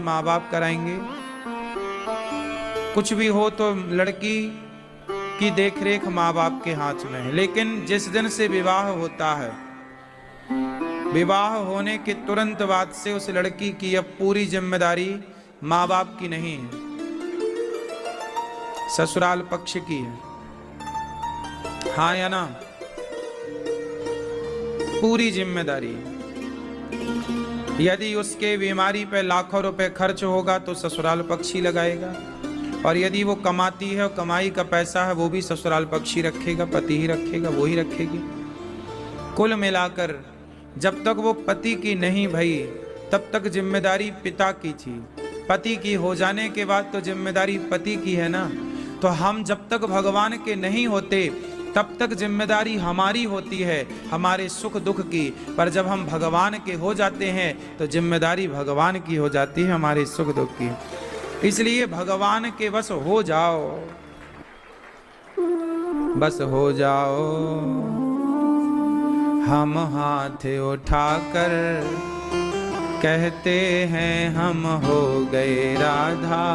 कि माँ बाप कराएंगे। कुछ भी हो तो लड़की की देखरेख माँ बाप के हाथ में है। लेकिन जिस दिन से विवाह होता है, विवाह होने के तुरंत बाद से उस लड़की की अब पूरी जिम्मेदारी माँ बाप की नहीं है, ससुराल पक्ष की है। हाँ या ना? पूरी जिम्मेदारी। यदि उसके बीमारी पे लाखों रुपए खर्च होगा तो ससुराल पक्ष ही लगाएगा, और यदि वो कमाती है और कमाई का पैसा है वो भी ससुराल पक्ष ही रखेगा, पति ही रखेगा, वो ही रखेगी। कुल मिलाकर जब तक वो पति की नहीं भई तब तक जिम्मेदारी पिता की थी। पति की हो जाने के बाद तो जिम्मेदारी पति की है ना। तो हम जब तक भगवान के नहीं होते तब तक जिम्मेदारी हमारी होती है, हमारे सुख दुख की। पर जब हम भगवान के हो जाते हैं तो जिम्मेदारी भगवान की हो जाती है, हमारे सुख दुख की। इसलिए भगवान के बस हो जाओ, बस हो जाओ। हम हाथ उठाकर कहते हैं हम हो गए राधा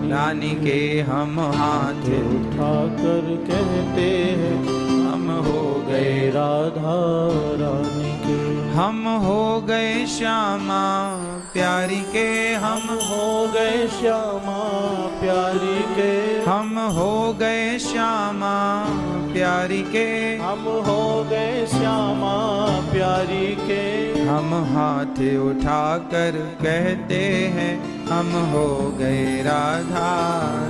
रानी के। हम हाथ उठाकर कहते हैं हम हो गए राधा रानी के। हम हो गए श्यामा प्यारी के। हम हो गए श्यामा प्यारी के। हम हो गए श्यामा प्यारी के। हम हो गए श्यामा प्यारी के। हम हाथ उठाकर कहते हैं हम हो गए राधा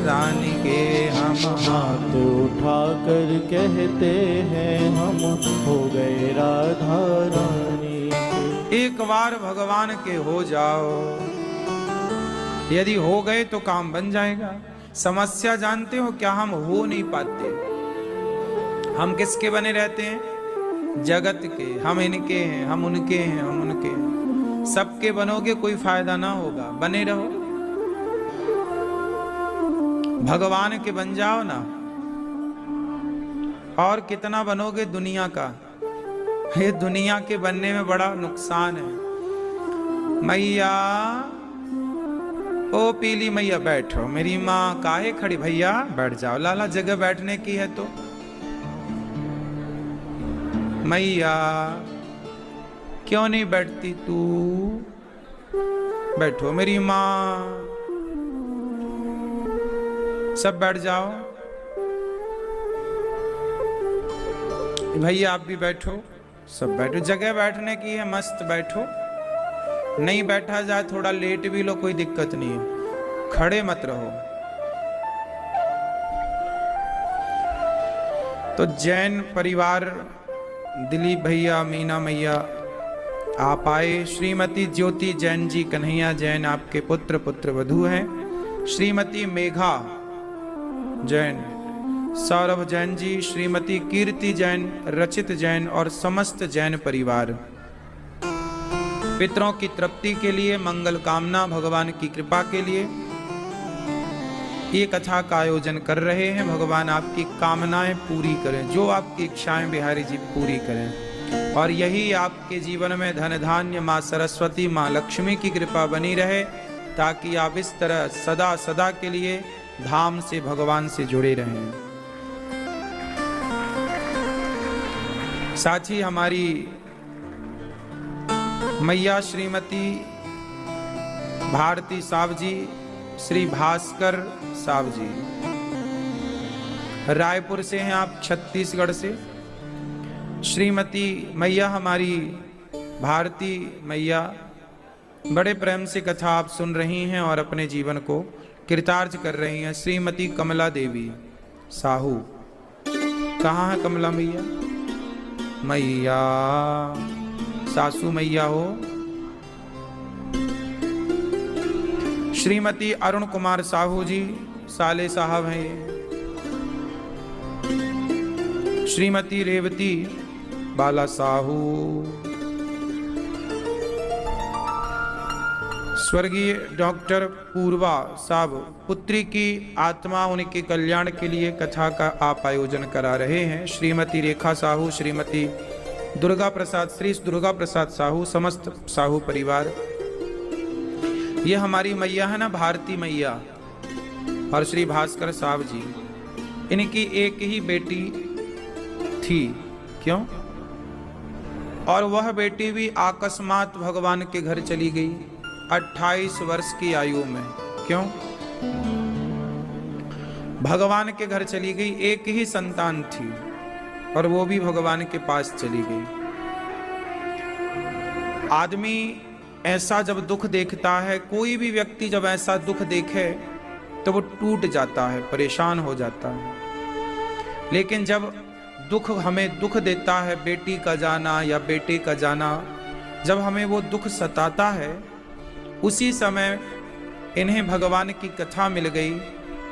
रानी के। हम हाथ उठाकर कहते हैं हम हो गए राधा रानी के। एक बार भगवान के हो जाओ, यदि हो गए तो काम बन जाएगा। समस्या जानते हो क्या? हम हो नहीं पाते। हम किसके बने रहते हैं? जगत के। हम इनके हैं, हम उनके हैं, हम उनके हैं। सबके बनोगे कोई फायदा ना होगा, बने रहो। भगवान के बन जाओ ना, और कितना बनोगे दुनिया का। ये दुनिया के बनने में बड़ा नुकसान है। मैया, ओ पीली मैया बैठो। मेरी माँ काहे खड़ी? भैया बैठ जाओ। लाला जगह बैठने की है तो। मैया क्यों नहीं बैठती तू? बैठो मेरी माँ। सब बैठ जाओ। भैया आप भी बैठो। सब बैठो। जगह बैठने की है, मस्त बैठो। नहीं बैठा जाए थोड़ा लेट भी लो, कोई दिक्कत नहीं है। खड़े मत रहो। तो जैन परिवार, दिलीप भैया, मीना मैया आप आए। श्रीमती ज्योति जैन जी, कन्हैया जैन आपके पुत्र पुत्र वधू हैं। श्रीमती मेघा जैन, सौरभ जैन जी, श्रीमती कीर्ति जैन, रचित जैन और समस्त जैन परिवार पितरों की तृप्ति के लिए, मंगल कामना, भगवान की कृपा के लिए ये कथा का आयोजन कर रहे हैं। भगवान आपकी कामनाएं पूरी करें, जो आपकी इच्छाएं बिहारी जी पूरी करें, और यही आपके जीवन में धन धान्य, माँ सरस्वती, माँ लक्ष्मी की कृपा बनी रहे, ताकि आप इस तरह सदा सदा के लिए धाम से, भगवान से जुड़े रहें। साथ ही हमारी मैया श्रीमती भारती साहब जी, श्री भास्कर साहब जी, रायपुर से हैं आप, छत्तीसगढ़ से। श्रीमती मैया हमारी भारती मैया बड़े प्रेम से कथा आप सुन रही हैं और अपने जीवन को कृतार्थ कर रही हैं। श्रीमती कमला देवी साहू, कहाँ है कमला मैया? मैया सासू मैया हो। श्रीमती अरुण कुमार साहू जी, साले साहब हैं ये। श्रीमती रेवती बाला साहू, स्वर्गीय डॉक्टर पूर्वा साहब, पुत्री की आत्मा, उनके कल्याण के लिए कथा का आप आयोजन करा रहे हैं। श्रीमती रेखा साहू, श्रीमती दुर्गा प्रसाद, श्री दुर्गा प्रसाद साहू, समस्त साहू परिवार। ये हमारी मैया है ना, भारती मैया और श्री भास्कर साहब जी, इनकी एक ही बेटी थी। क्यों? और वह बेटी भी अकस्मात भगवान के घर चली गई 28 वर्ष की आयु में। क्यों? भगवान के घर चली गई, एक ही संतान थी और वो भी भगवान के पास चली गई। आदमी ऐसा जब दुख देखता है, कोई भी व्यक्ति जब ऐसा दुख देखे तो वो टूट जाता है, परेशान हो जाता है। लेकिन जब दुख हमें दुख देता है, बेटी का जाना या बेटे का जाना, जब हमें वो दुख सताता है, उसी समय इन्हें भगवान की कथा मिल गई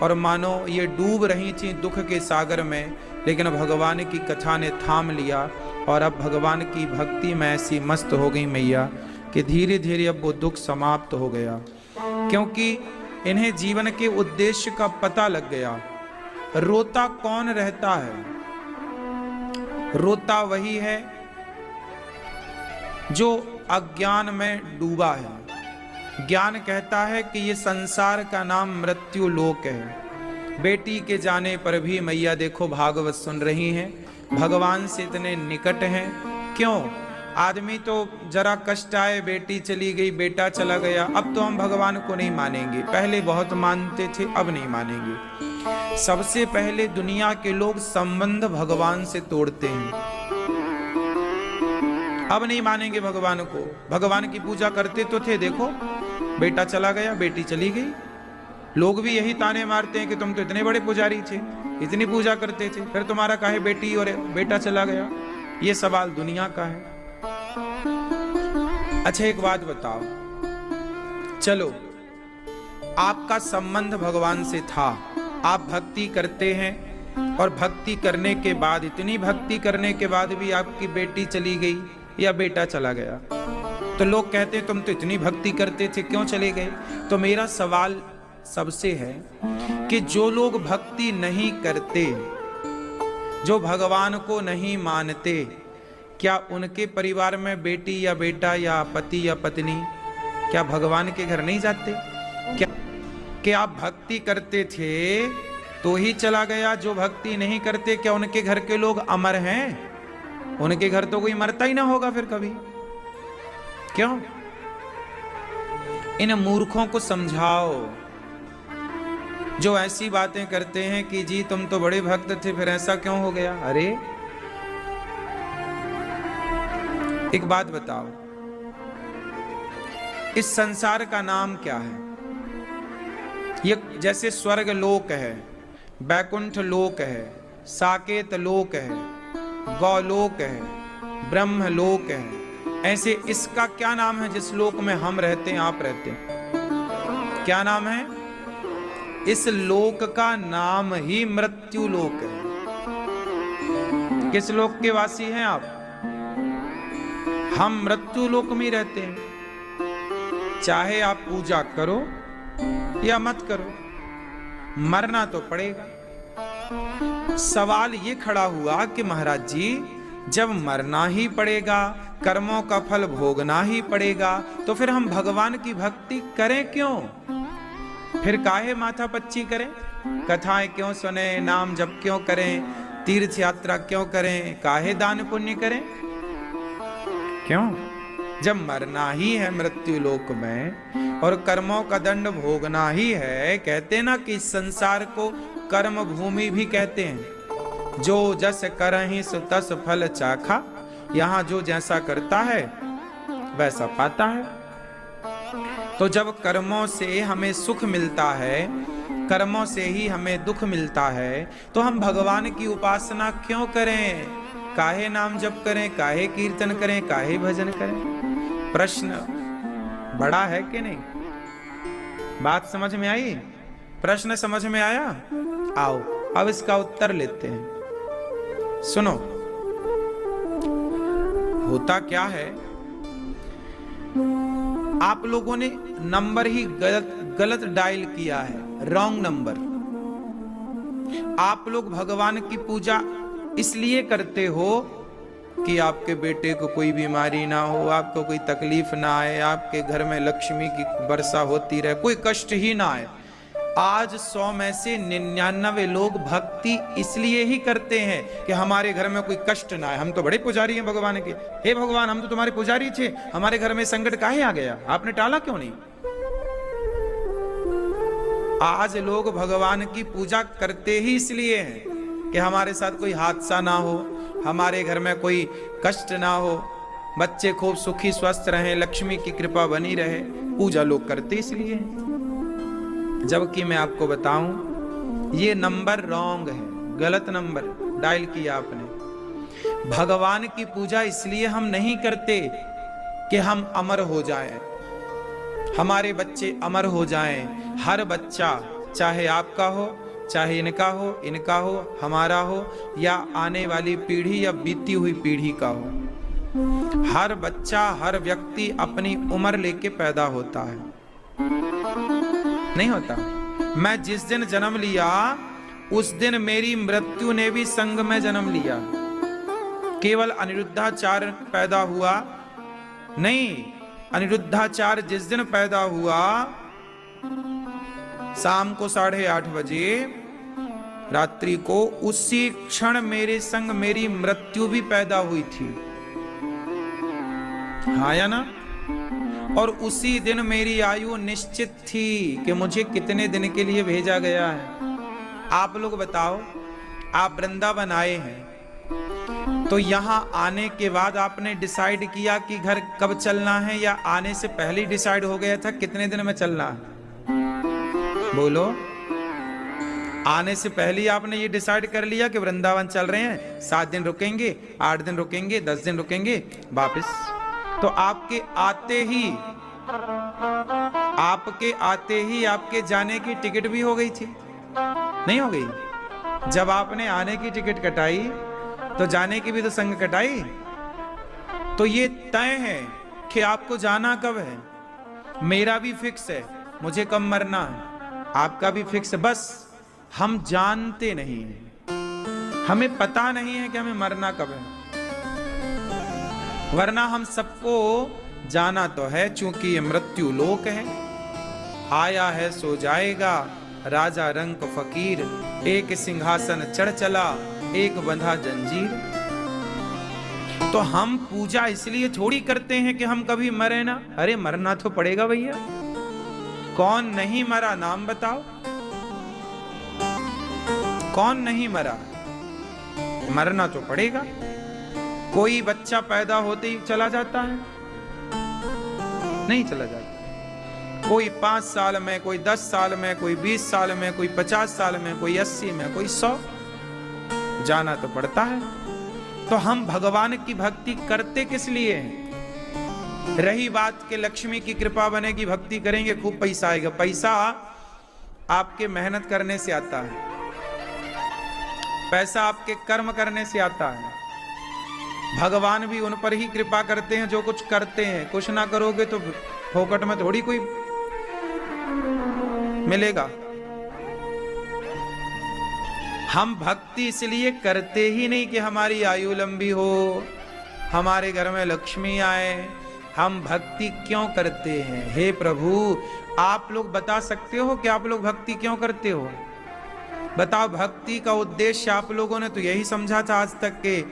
और मानो ये डूब रही थी दुख के सागर में, लेकिन भगवान की कथा ने थाम लिया और अब भगवान की भक्ति में ऐसी मस्त हो गई मैया कि धीरे धीरे अब वो दुख समाप्त हो गया। क्योंकि इन्हें जीवन के उद्देश्य का पता लग गया। रोता कौन रहता है? रोता वही है जो अज्ञान में डूबा है। ज्ञान कहता है कि ये संसार का नाम मृत्यु लोक है। बेटी के जाने पर भी मैया देखो भागवत सुन रही हैं, भगवान से इतने निकट हैं। क्यों? आदमी तो जरा कष्ट आए, बेटी चली गई, बेटा चला गया, अब तो हम भगवान को नहीं मानेंगे। पहले बहुत मानते थे, अब नहीं मानेंगे। सबसे पहले दुनिया के लोग संबंध भगवान से तोड़ते हैं। अब नहीं मानेंगे भगवान को। भगवान की पूजा करते तो थे, देखो बेटा चला गया, बेटी चली गई। लोग भी यही ताने मारते हैं कि तुम तो इतने बड़े पुजारी थे, इतनी पूजा करते थे, फिर तुम्हारा काहे बेटी और बेटा चला गया? ये सवाल दुनिया का है। अच्छा एक बात बताओ, चलो आपका संबंध भगवान से था, आप भक्ति करते हैं और भक्ति करने के बाद, इतनी भक्ति करने के बाद भी आपकी बेटी चली गई या बेटा चला गया, तो लोग कहते हैं तुम तो इतनी भक्ति करते थे, क्यों चले गए? तो मेरा सवाल सबसे है कि जो लोग भक्ति नहीं करते, जो भगवान को नहीं मानते, क्या उनके परिवार में बेटी या बेटा या पति या पत्नी क्या भगवान के घर नहीं जाते? क्या आप भक्ति करते थे तो ही चला गया? जो भक्ति नहीं करते क्या उनके घर के लोग अमर हैं? उनके घर तो कोई मरता ही ना होगा फिर कभी। क्यों? इन मूर्खों को समझाओ जो ऐसी बातें करते हैं कि जी तुम तो बड़े भक्त थे, फिर ऐसा क्यों हो गया? अरे एक बात बताओ, इस संसार का नाम क्या है? ये जैसे स्वर्ग लोक है, बैकुंठ लोक है, साकेत लोक है, गौलोक है, ब्रह्म लोक है, ऐसे इसका क्या नाम है जिस लोक में हम रहते हैं, आप रहते हैं? क्या नाम है? इस लोक का नाम ही मृत्यु लोक है। किस लोक के वासी हैं आप? हम मृत्यु लोक में रहते हैं। चाहे आप पूजा करो या मत करो, मरना तो पड़ेगा। सवाल ये खड़ा हुआ कि महाराज जी जब मरना ही पड़ेगा, कर्मों का फल भोगना ही पड़ेगा, तो फिर हम भगवान की भक्ति करें क्यों? फिर काहे माथा पच्ची करें? कथाएं क्यों सुने? नाम जप क्यों करें? तीर्थ यात्रा क्यों करें? काहे दान पुण्य करें? क्यों? जब मरना ही है मृत्यु लोक में और कर्मों का दंड भोगना ही है। कहते ना कि संसार को कर्म भूमि भी कहते हैं। जो जस करहि सो तस फल चाखा, यहाँ जो जैसा करता है वैसा पाता है। तो जब कर्मों से हमें सुख मिलता है, कर्मों से ही हमें दुख मिलता है, तो हम भगवान की उपासना क्यों करें? काहे नाम जप करें? काहे कीर्तन करें? काहे भजन करें? प्रश्न बड़ा है कि नहीं? बात समझ में आई? प्रश्न समझ में आया? आओ अब इसका उत्तर लेते हैं। सुनो, होता क्या है, आप लोगों ने नंबर ही गलत डायल किया है, रॉन्ग नंबर। आप लोग भगवान की पूजा इसलिए करते हो कि आपके बेटे को कोई बीमारी ना हो, आपको कोई तकलीफ ना आए, आपके घर में लक्ष्मी की वर्षा होती रहे, कोई कष्ट ही ना आए। आज 100 में से 99 लोग भक्ति इसलिए ही करते हैं कि हमारे घर में कोई कष्ट ना आए। हम तो बड़े पुजारी हैं भगवान के, हे भगवान हम तो तुम्हारे पुजारी थे, हमारे घर में संकट काहे आ गया, आपने टाला क्यों नहीं। आज लोग भगवान की पूजा करते ही इसलिए हैं कि हमारे साथ कोई हादसा ना हो, हमारे घर में कोई कष्ट ना हो, बच्चे खूब सुखी स्वस्थ रहें, लक्ष्मी की कृपा बनी रहे। पूजा लोग करते इसलिए हैं। जबकि मैं आपको बताऊं ये नंबर रॉन्ग है, गलत नंबर डायल किया आपने। भगवान की पूजा इसलिए हम नहीं करते कि हम अमर हो जाएं, हमारे बच्चे अमर हो जाएं। हर बच्चा चाहे आपका हो, चाहे इनका हो, हमारा हो, या आने वाली पीढ़ी या बीती हुई पीढ़ी का हो, हर बच्चा हर व्यक्ति अपनी उम्र लेके पैदा होता है, नहीं होता। मैं जिस दिन जन्म लिया उस दिन मेरी मृत्यु ने भी संग में जन्म लिया। केवल अनिरुद्धाचार्य पैदा हुआ नहीं, अनिरुद्धाचार्य जिस दिन पैदा हुआ शाम को 8:30 बजे रात्रि को, उसी क्षण मेरे संग मेरी मृत्यु भी पैदा हुई थी, हाँ या ना। और उसी दिन मेरी आयु निश्चित थी कि मुझे कितने दिन के लिए भेजा गया है। आप लोग बताओ, आप वृंदावन आए हैं तो यहां आने के बाद आपने डिसाइड किया कि घर कब चलना है, या आने से पहले ही डिसाइड हो गया था कितने दिन में चलना है? बोलो, आने से पहले ही आपने ये डिसाइड कर लिया कि वृंदावन चल रहे हैं, 7 दिन रुकेंगे, 8 दिन रुकेंगे, 10 दिन रुकेंगे, वापस। तो आपके आते ही आपके जाने की टिकट भी हो गई थी, नहीं हो गई? जब आपने आने की टिकट कटाई तो जाने की भी तो संग कटाई। तो ये तय है कि आपको जाना कब है। मेरा भी फिक्स है, मुझे कब मरना है, आपका भी फिक्स है, बस हम जानते नहीं हैं, हमें पता नहीं है कि हमें मरना कब है। वरना हम सबको जाना तो है, चूंकि ये मृत्यु लोक है। आया है सो जाएगा, राजा रंक फकीर, एक सिंहासन चढ़ चला, एक बंधा जंजीर। तो हम पूजा इसलिए थोड़ी करते हैं कि हम कभी मरे ना। अरे मरना तो पड़ेगा भैया, कौन नहीं मरा नाम बताओ, कौन नहीं मरा? मरना तो पड़ेगा। कोई बच्चा पैदा होते ही चला जाता है? नहीं चला जाता। कोई 5 साल में, कोई 10 साल में, कोई 20 साल में, कोई 50 साल में, कोई 80 में, कोई 100, जाना तो पड़ता है। तो हम भगवान की भक्ति करते किस लिए हैं? रही बात के लक्ष्मी की कृपा बनेगी, भक्ति करेंगे, खूब पैसा आएगा। पैसा आपके मेहनत करने से आता है, पैसा आपके कर्म करने से आता है। भगवान भी उन पर ही कृपा करते हैं जो कुछ करते हैं। कुछ ना करोगे तो फोकट में थोड़ी कोई मिलेगा। हम भक्ति इसलिए करते ही नहीं कि हमारी आयु लंबी हो, हमारे घर में लक्ष्मी आए। हम भक्ति क्यों करते हैं? हे प्रभु, आप लोग बता सकते हो कि आप लोग भक्ति क्यों करते हो? बताओ। भक्ति का उद्देश्य आप लोगों ने तो यही समझा था आज तक के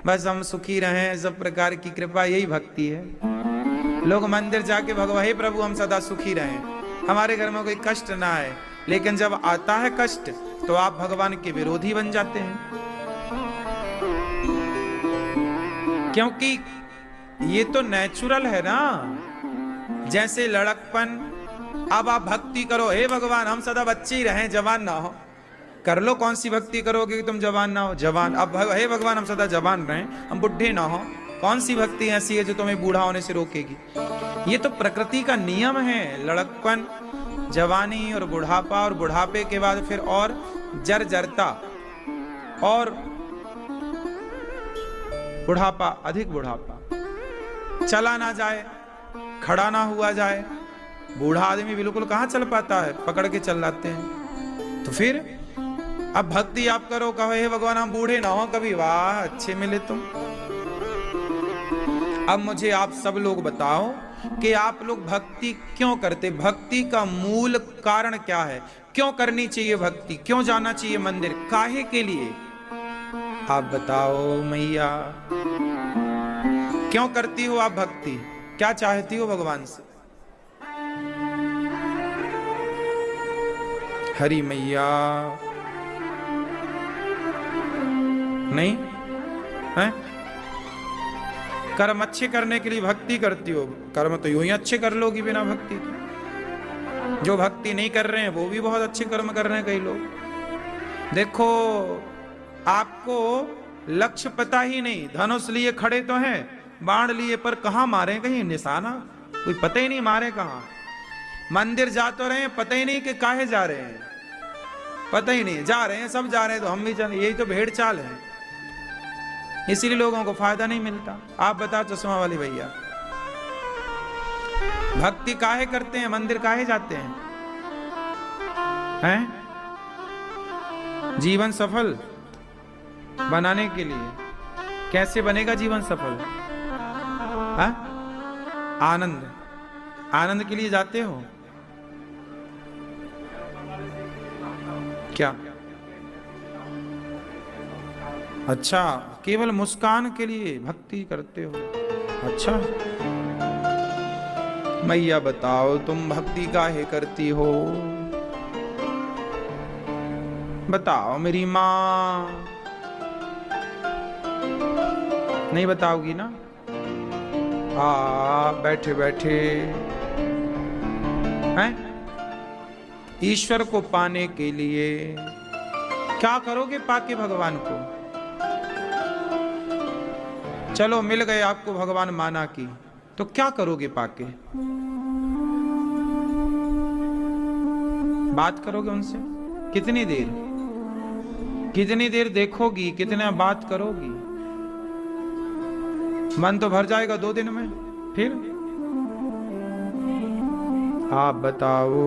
बस हम सुखी रहें, सब प्रकार की कृपा, यही भक्ति है। लोग मंदिर जाके भगवान, हे प्रभु हम सदा सुखी रहें, हमारे घर में कोई कष्ट ना आए। लेकिन जब आता है कष्ट तो आप भगवान के विरोधी बन जाते हैं, क्योंकि ये तो नेचुरल है ना। जैसे लड़कपन, अब आप भक्ति करो, हे भगवान हम सदा बच्चे ही रहें, जवान ना हो। कर लो, कौन सी भक्ति करोगे कि तुम जवान ना हो? जवान। अब हे भगवान हम सदा जवान रहें, हम बुढ़े ना हो। कौन सी भक्ति ऐसी है जो तुम्हें बूढ़ा होने से रोकेगी? ये तो प्रकृति का नियम है। लड़कपन, जवानी और बुढ़ापा, और बुढ़ापे के बाद फिर और जर्जरता, और बुढ़ापा, अधिक बुढ़ापा। चला ना जाए, खड़ा ना हुआ जाए। बूढ़ा आदमी बिल्कुल कहाँ चल पाता है, पकड़ के चल जाते हैं। तो फिर अब भक्ति आप करो, कहो हे भगवान हम बूढ़े ना हो कभी, वाह अच्छे मिले तुम। अब मुझे आप सब लोग बताओ कि आप लोग भक्ति क्यों करते, भक्ति का मूल कारण क्या है, क्यों करनी चाहिए भक्ति, क्यों जाना चाहिए मंदिर, काहे के लिए? आप बताओ मैया, क्यों करती हो आप भक्ति, क्या चाहती हो भगवान से? हरी मैया नहीं है? कर्म अच्छे करने के लिए भक्ति करती हो, कर्म तो यूं ही अच्छे कर लोगी बिना भक्ति के। जो भक्ति नहीं कर रहे हैं वो भी बहुत अच्छे कर्म कर रहे हैं कई लोग। देखो आपको लक्ष्य पता ही नहीं, धनुष लिए खड़े तो हैं, बाण लिए पर कहां मारे, कहीं निशाना कोई पता ही नहीं मारे कहां। मंदिर जा तो रहे हैं, पता ही नहीं कि काहे जा रहे हैं, पता ही नहीं, जा रहे हैं सब जा रहे हैं तो हम भी चले, यही तो भेड़ चाल है, इसीलिए लोगों को फायदा नहीं मिलता। आप बताओ चश्मा वाली भैया, भक्ति काहे करते हैं, मंदिर काहे जाते हैं? हैं? जीवन सफल बनाने के लिए। कैसे बनेगा जीवन सफल? हा? आनंद, आनंद के लिए जाते हो क्या? अच्छा, केवल मुस्कान के लिए भक्ति करते हो? अच्छा मैया बताओ तुम भक्ति काहे करती हो? बताओ मेरी माँ, नहीं बताओगी ना? बैठे बैठे हैं, ईश्वर को पाने के लिए क्या करोगे पाके भगवान को? चलो मिल गए आपको भगवान माना की, तो क्या करोगे पाके? बात करोगे उनसे कितनी देर, कितनी देर देखोगी, कितना बात करोगी? मन तो भर जाएगा 2 दिन में, फिर आप बताओ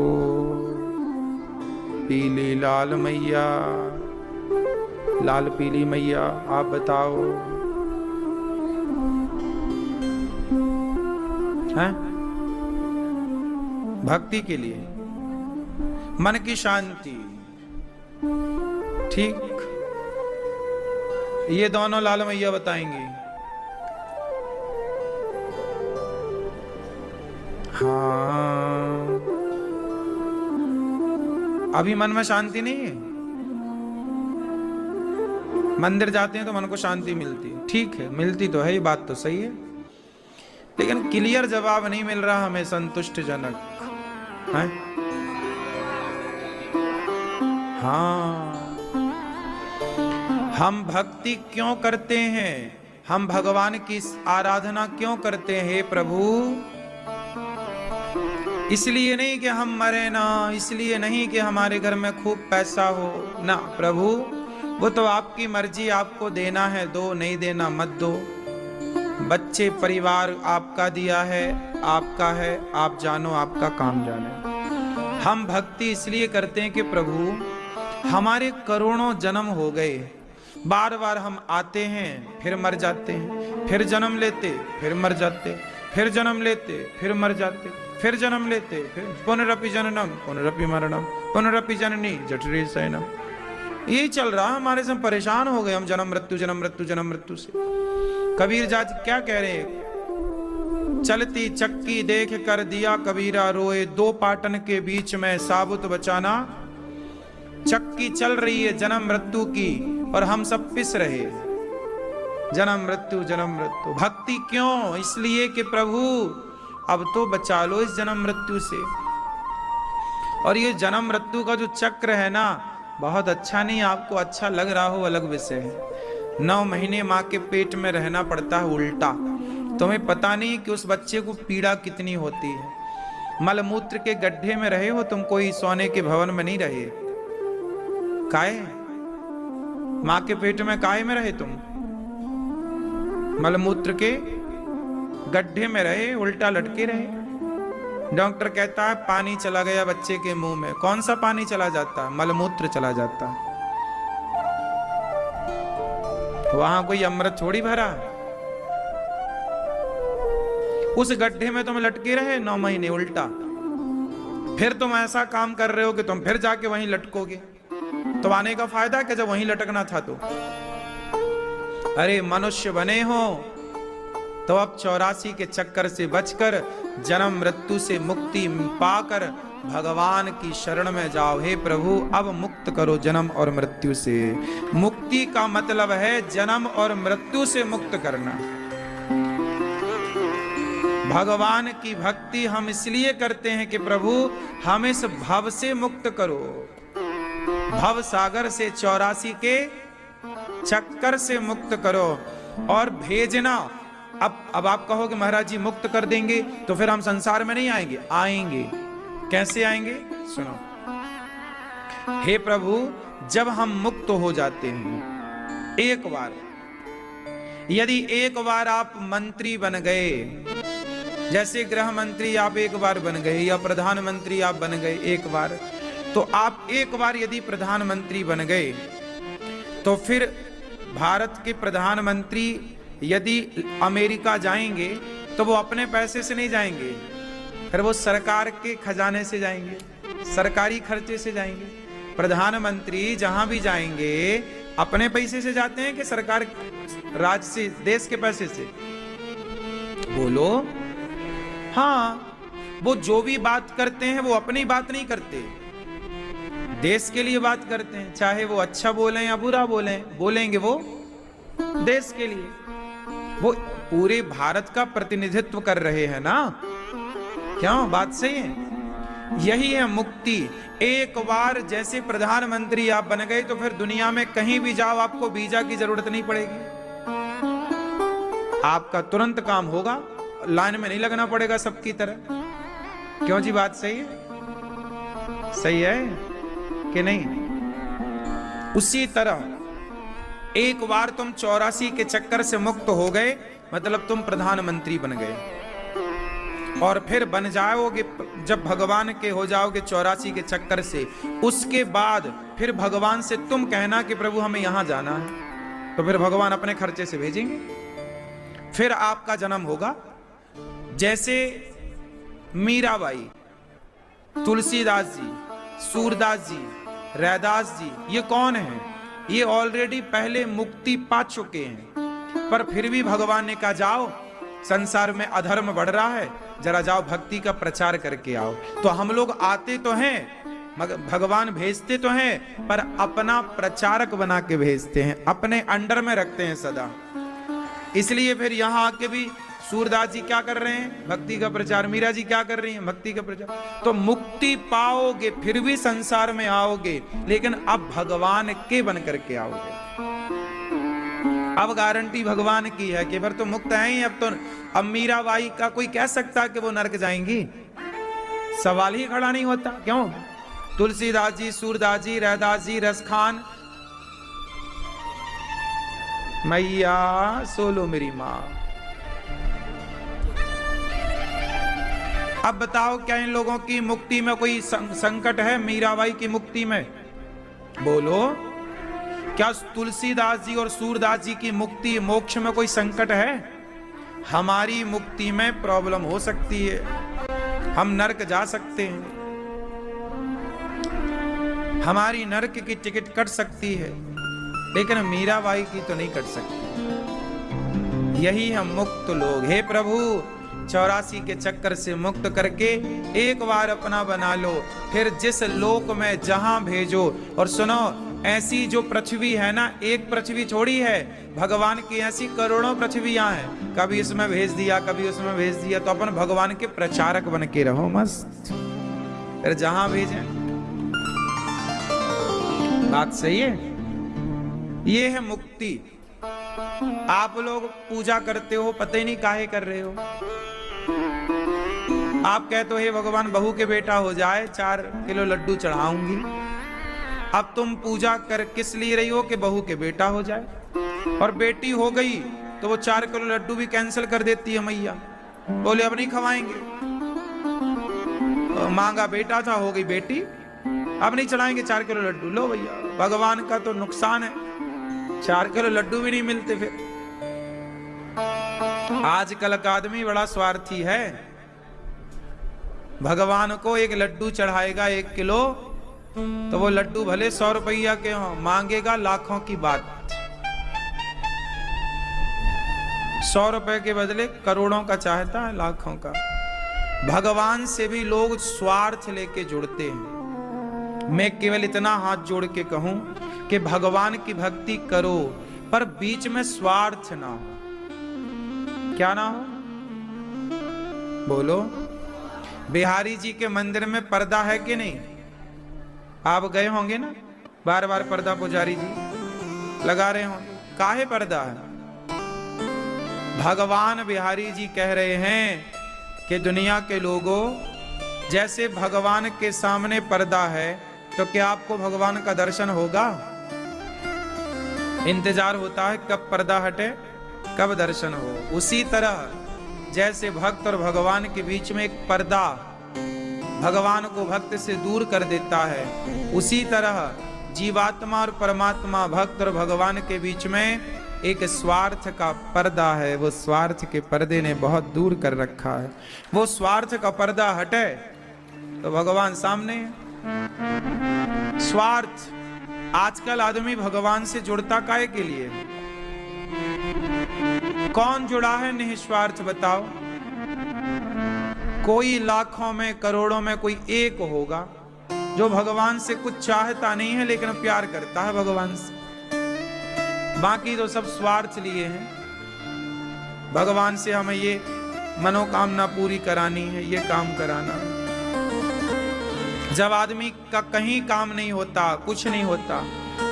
पीली लाल मैया, लाल पीली मैया, आप बताओ हैं? भक्ति के लिए, मन की शांति, ठीक, ये दोनों लाल मैया बताएंगी। हाँ, अभी मन में शांति नहीं है, मंदिर जाते हैं तो मन को शांति मिलती है, ठीक है मिलती तो है, ये बात तो सही है, लेकिन क्लियर जवाब नहीं मिल रहा हमें संतुष्टिजनक है। हाँ, हम भक्ति क्यों करते हैं, हम भगवान की आराधना क्यों करते हैं? हे प्रभु, इसलिए नहीं कि हम मरे ना, इसलिए नहीं कि हमारे घर में खूब पैसा हो ना, प्रभु वो तो आपकी मर्जी, आपको देना है दो, नहीं देना मत दो। बच्चे परिवार आपका दिया है, आपका है, आप जानो, आपका काम जाने। हम भक्ति इसलिए करते हैं कि प्रभु हमारे करोड़ों जन्म हो गए, बार बार हम आते हैं फिर मर जाते हैं, फिर जन्म लेते फिर मर जाते, फिर जन्म लेते फिर मर जाते, फिर जन्म लेते फिर पुनरपि जननम पुनरपि मरणम पुनरपि जननी जठरे शयनम। यही चल रहा हमारे से, परेशान हो गए हम जन्म मृत्यु जन्म मृत्यु जन्म मृत्यु से। कबीर जात क्या कह रहे हैं? चलती चक्की देख कर दिया कबीरा रोए, 2 पाटन के बीच में साबुत बचाना। चक्की चल रही है जन्म मृत्यु की और हम सब पिस रहे, जन्म मृत्यु जन्म मृत्यु। भक्ति क्यों? इसलिए कि प्रभु अब तो बचा लो इस जन्म मृत्यु से। और ये जन्म मृत्यु का जो चक्र है ना, बहुत अच्छा नहीं, आपको अच्छा लग रहा हो अलग विषय है। 9 महीने माँ के पेट में रहना पड़ता है उल्टा, तुम्हें पता नहीं कि उस बच्चे को पीड़ा कितनी होती है। मलमूत्र के गड्ढे में रहे हो तुम, कोई सोने के भवन में नहीं रहे। काहे? माँ के पेट में काहे में रहे तुम? मलमूत्र के गड्ढे में रहे, उल्टा लटके रहे। डॉक्टर कहता है पानी चला गया बच्चे के मुंह में। कौन सा पानी चला जाता है? मलमूत्र चला जाता है। वहां कोई अमृत थोड़ी भरा। उस गड्ढे में तुम लटके रहे 9 महीने उल्टा, फिर तुम ऐसा काम कर रहे हो कि तुम फिर जाके वहीं लटकोगे, तो आने का फायदा क्या जब वहीं लटकना था तो। अरे मनुष्य बने हो तो अब 84 के चक्कर से बचकर जन्म मृत्यु से मुक्ति पाकर भगवान की शरण में जाओ। हे प्रभु अब मुक्त करो जन्म और मृत्यु से। मुक्ति का मतलब है जन्म और मृत्यु से मुक्त करना। भगवान की भक्ति हम इसलिए करते हैं कि प्रभु हम इस भव से मुक्त करो, भव सागर से 84 के चक्कर से मुक्त करो और भेजना। अब आप कहोगे महाराज जी मुक्त कर देंगे तो फिर हम संसार में नहीं आएंगे? आएंगे। कैसे आएंगे? सुनो, हे प्रभु जब हम मुक्त हो जाते हैं एक बार, यदि एक बार आप मंत्री बन गए, जैसे गृह मंत्री आप एक बार बन गए या प्रधानमंत्री आप बन गए एक बार, तो आप एक बार यदि प्रधानमंत्री बन गए तो फिर भारत के प्रधानमंत्री यदि अमेरिका जाएंगे तो वो अपने पैसे से नहीं जाएंगे, फिर वो सरकार के खजाने से जाएंगे, सरकारी खर्चे से जाएंगे। प्रधानमंत्री जहां भी जाएंगे अपने पैसे से जाते हैं कि सरकार राज्य से, देश के पैसे से? बोलो। हाँ, वो जो भी बात करते हैं वो अपनी बात नहीं करते, देश के लिए बात करते हैं। चाहे वो अच्छा बोलें या बुरा बोलें, बोलेंगे वो देश के लिए। वो पूरे भारत का प्रतिनिधित्व कर रहे हैं ना। क्यों? बात सही है। यही है मुक्ति। एक बार जैसे प्रधानमंत्री आप बन गए तो फिर दुनिया में कहीं भी जाओ आपको वीजा की जरूरत नहीं पड़ेगी, आपका तुरंत काम होगा, लाइन में नहीं लगना पड़ेगा सबकी तरह। क्यों जी? बात सही है? सही है कि नहीं? उसी तरह एक बार तुम 84 के चक्कर से मुक्त हो गए, मतलब तुम प्रधानमंत्री बन गए, और फिर बन जाओगे जब भगवान के हो जाओगे 84 के चक्कर से, उसके बाद फिर भगवान से तुम कहना कि प्रभु हमें यहां जाना है, तो फिर भगवान अपने खर्चे से भेजेंगे, फिर आपका जन्म होगा। जैसे मीराबाई, तुलसीदास जी, सूरदास जी, रैदास जी, ये कौन है? ये ऑलरेडी पहले मुक्ति पा चुके हैं, पर फिर भी भगवान ने कहा जाओ, संसार में अधर्म बढ़ रहा है, जरा जाओ भक्ति का प्रचार करके आओ। तो हम लोग आते तो हैं, मगर भगवान भेजते तो हैं, पर अपना प्रचारक बना के भेजते हैं, अपने अंडर में रखते हैं सदा। इसलिए फिर यहां आके भी सूरदास जी क्या कर रहे हैं? भक्ति का प्रचार। मीरा जी क्या कर रही हैं? भक्ति का प्रचार। तो मुक्ति पाओगे, फिर भी संसार में आओगे, लेकिन अब भगवान के बन करके आओगे। अब गारंटी भगवान की है कि फिर तो मुक्त है ही। अब मीराबाई का कोई कह सकता है कि वो नरक जाएंगी? सवाल ही खड़ा नहीं होता। क्यों? तुलसीदास जी, सूरदास जी, रैदास जी, रसखान, मैया सोलो मेरी माँ। अब बताओ क्या इन लोगों की मुक्ति में कोई संकट है? मीराबाई की मुक्ति में बोलो, क्या तुलसीदास जी और सूरदास जी की मुक्ति मोक्ष में कोई संकट है? हमारी मुक्ति में प्रॉब्लम हो सकती है, हम नरक जा सकते हैं, हमारी नरक की टिकट कट सकती है, लेकिन मीराबाई की तो नहीं कट सकती। यही हम मुक्त लोग। हे प्रभु 84 के चक्कर से मुक्त करके एक बार अपना बना लो, फिर जिस लोक में जहां भेजो। और सुनो, ऐसी जो पृथ्वी है ना, एक पृथ्वी छोड़ी है, भगवान की ऐसी करोड़ों पृथ्वियां हैं, कभी इसमें भेज दिया, कभी उसमें भेज दिया। तो अपन भगवान के प्रचारक बन के रहो मस्त, फिर जहां भेजें। बात सही है? ये है मुक्ति। आप लोग पूजा करते हो, पता ही नहीं काहे कर रहे हो। आप कहते हो हे भगवान बहू के बेटा हो जाए, 4 किलो लड्डू चढ़ाऊंगी। अब तुम पूजा कर किस लिए रही हो? कि बहू के बेटा हो जाए, और बेटी हो गई तो वो 4 किलो लड्डू भी कैंसिल कर देती है मैया, बोले अब नहीं खवाएंगे। मांगा बेटा था, हो गई बेटी, अब नहीं चढ़ाएंगे 4 किलो लड्डू। लो भैया, भगवान का तो नुकसान है, 4 किलो लड्डू भी नहीं मिलते। फिर आजकल का आदमी बड़ा स्वार्थी है। भगवान को एक लड्डू चढ़ाएगा 1 किलो, तो वो लड्डू भले 100 रुपया के हो, मांगेगा लाखों की बात। 100 रुपए के बदले करोड़ों का चाहता है, लाखों का। भगवान से भी लोग स्वार्थ लेके जुड़ते हैं। मैं केवल इतना हाथ जोड़ के कहूं कि भगवान की भक्ति करो, पर बीच में स्वार्थ ना हो। क्या ना हो? बोलो। बिहारी जी के मंदिर में पर्दा है कि नहीं? आप गए होंगे ना, बार बार पर्दा पुजारी जी लगा रहे होंगे। काहे पर्दा है? भगवान बिहारी जी कह रहे हैं कि दुनिया के लोगों, जैसे भगवान के सामने पर्दा है, तो क्या आपको भगवान का दर्शन होगा? इंतजार होता है कब पर्दा हटे, कब दर्शन हो। उसी तरह जैसे भक्त और भगवान के बीच में एक पर्दा भगवान को भक्त से दूर कर देता है, उसी तरह जीवात्मा और परमात्मा, भक्त और भगवान के बीच में एक स्वार्थ का पर्दा है। वो स्वार्थ के पर्दे ने बहुत दूर कर रखा है। वो स्वार्थ का पर्दा हटे तो भगवान सामने है। स्वार्थ, आजकल आदमी भगवान से जुड़ता काहे के लिए? कौन जुड़ा है निस्वार्थ? बताओ। कोई लाखों में, करोड़ों में कोई एक होगा जो भगवान से कुछ चाहता नहीं है लेकिन प्यार करता है भगवान से। बाकी तो सब स्वार्थ लिए हैं। भगवान से हमें ये मनोकामना पूरी करानी है, ये काम कराना है। जब आदमी का कहीं काम नहीं होता, कुछ नहीं होता,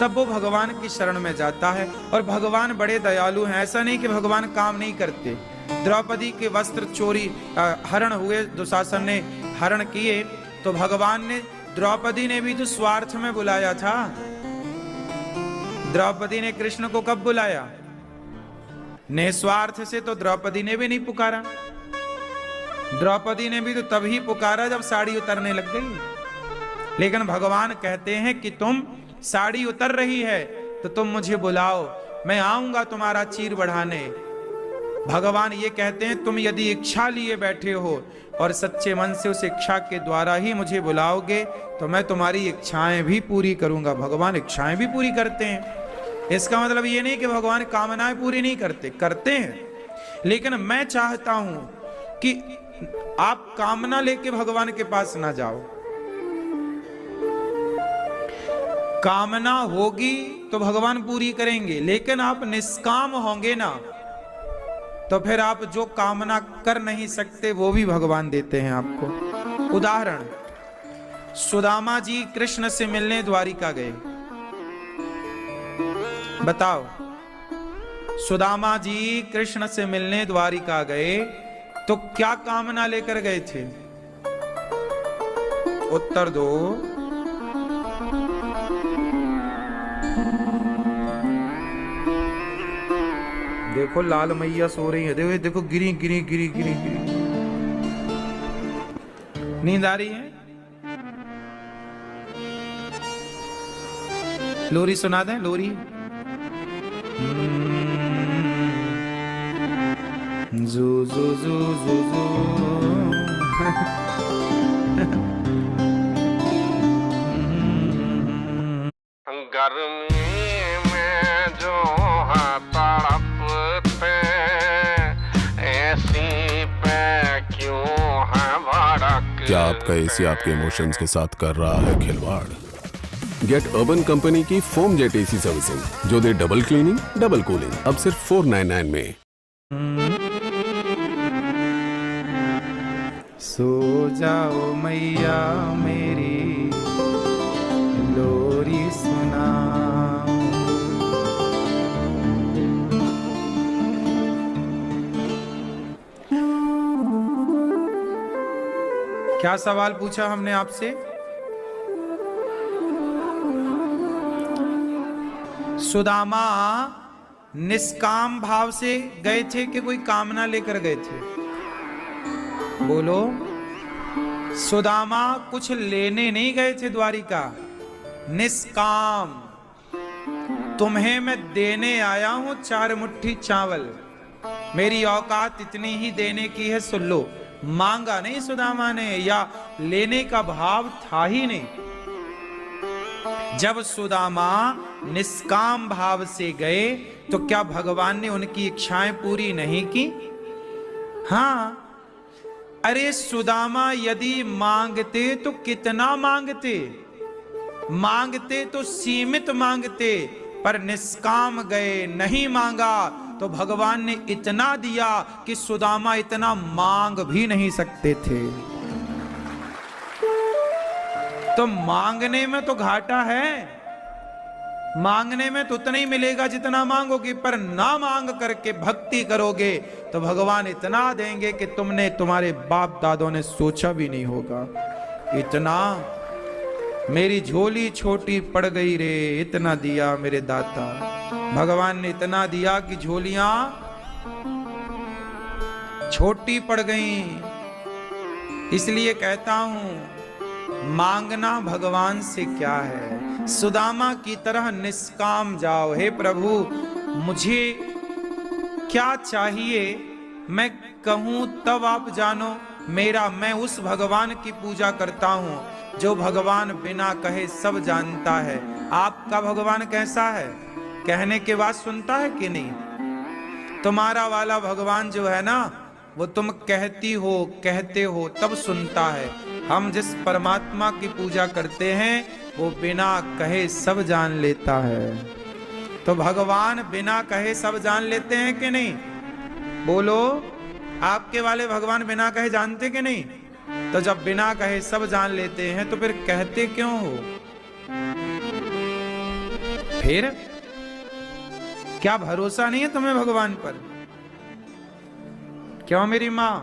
तब वो भगवान की शरण में जाता है। और भगवान बड़े दयालु हैं। ऐसा नहीं कि भगवान काम नहीं करते। द्रौपदी के वस्त्र चोरी, हरण हुए, दुशासन ने हरण किए, तो भगवान ने, द्रौपदी ने भी तो स्वार्थ में बुलाया था। द्रौपदी ने कृष्ण को कब बुलाया? निस्वार्थ से तो द्रौपदी ने भी नहीं पुकारा। द्रौपदी ने भी तो तभी पुकारा जब साड़ी उतरने लग गई। लेकिन भगवान कहते हैं कि तुम साड़ी उतर रही है तो तुम मुझे बुलाओ, मैं आऊंगा तुम्हारा चीर बढ़ाने। भगवान ये कहते हैं तुम यदि इच्छा लिए बैठे हो और सच्चे मन से उस इच्छा के द्वारा ही मुझे बुलाओगे तो मैं तुम्हारी इच्छाएं भी पूरी करूंगा। भगवान इच्छाएं भी पूरी करते हैं। इसका मतलब ये नहीं कि भगवान कामनाएं पूरी नहीं करते, करते हैं। लेकिन मैं चाहता हूं कि आप कामना लेके भगवान के पास ना जाओ। कामना होगी तो भगवान पूरी करेंगे, लेकिन आप निष्काम होंगे ना, तो फिर आप जो कामना कर नहीं सकते वो भी भगवान देते हैं आपको। उदाहरण, सुदामा जी कृष्ण से मिलने द्वारिका गए। बताओ, सुदामा जी कृष्ण से मिलने द्वारिका गए तो क्या कामना लेकर गए थे? उत्तर दो। देखो लाल मैया सो रही है, देखो देखो, गिरी गिरी गिरी गिरी गिरी। नींद आ रही है? लोरी सुना दें, लोरी। जू जू जू जू जू। गर्मी में जो तड़पते एसी पे क्यों है भड़कते। क्या आपका एसी आपके इमोशंस के साथ कर रहा है खिलवाड़? गेट अर्बन कंपनी की फोम जेट एसी सर्विसिंग जो दे डबल क्लीनिंग, डबल कूलिंग, अब सिर्फ 499 में। सो जाओ मैया मेरी, लोरी सुना। क्या सवाल पूछा हमने आपसे? सुदामा निष्काम भाव से गए थे कि कोई कामना लेकर गए थे? बोलो। सुदामा कुछ लेने नहीं गए थे द्वारिका, निष्काम। तुम्हें मैं देने आया हूं 4 मुट्ठी चावल, मेरी औकात इतनी ही देने की है, सुन लो। मांगा नहीं सुदामा ने, या लेने का भाव था ही नहीं। जब सुदामा निष्काम भाव से गए तो क्या भगवान ने उनकी इच्छाएं पूरी नहीं की? हाँ, अरे सुदामा यदि मांगते तो कितना मांगते, मांगते तो सीमित मांगते, पर निष्काम गए, नहीं मांगा तो भगवान ने इतना दिया कि सुदामा इतना मांग भी नहीं सकते थे। तो मांगने में तो घाटा है, मांगने में तो उतना ही मिलेगा जितना मांगोगे, पर ना मांग करके भक्ति करोगे तो भगवान इतना देंगे कि तुमने, तुम्हारे बाप दादों ने सोचा भी नहीं होगा। इतना, मेरी झोली छोटी पड़ गई रे, इतना दिया मेरे दाता। भगवान ने इतना दिया कि झोलियां छोटी पड़ गईं। इसलिए कहता हूं, मांगना भगवान से क्या है, सुदामा की तरह निष्काम जाओ। हे प्रभु, मुझे क्या चाहिए मैं कहूं तब आप जानो मेरा। मैं उस भगवान की पूजा करता हूं जो भगवान बिना कहे सब जानता है। आपका भगवान कैसा है, कहने के बाद सुनता है कि नहीं? तुम्हारा वाला भगवान जो है ना, वो तुम कहती हो, कहते हो तब सुनता है। हम जिस परमात्मा की पूजा करते हैं वो बिना कहे सब जान लेता है। तो भगवान बिना कहे सब जान लेते हैं कि नहीं? बोलो, आपके वाले भगवान बिना कहे जानते कि नहीं? तो जब बिना कहे सब जान लेते हैं तो फिर कहते क्यों हो? फिर क्या भरोसा नहीं है तुम्हें भगवान पर? क्यों मेरी मां?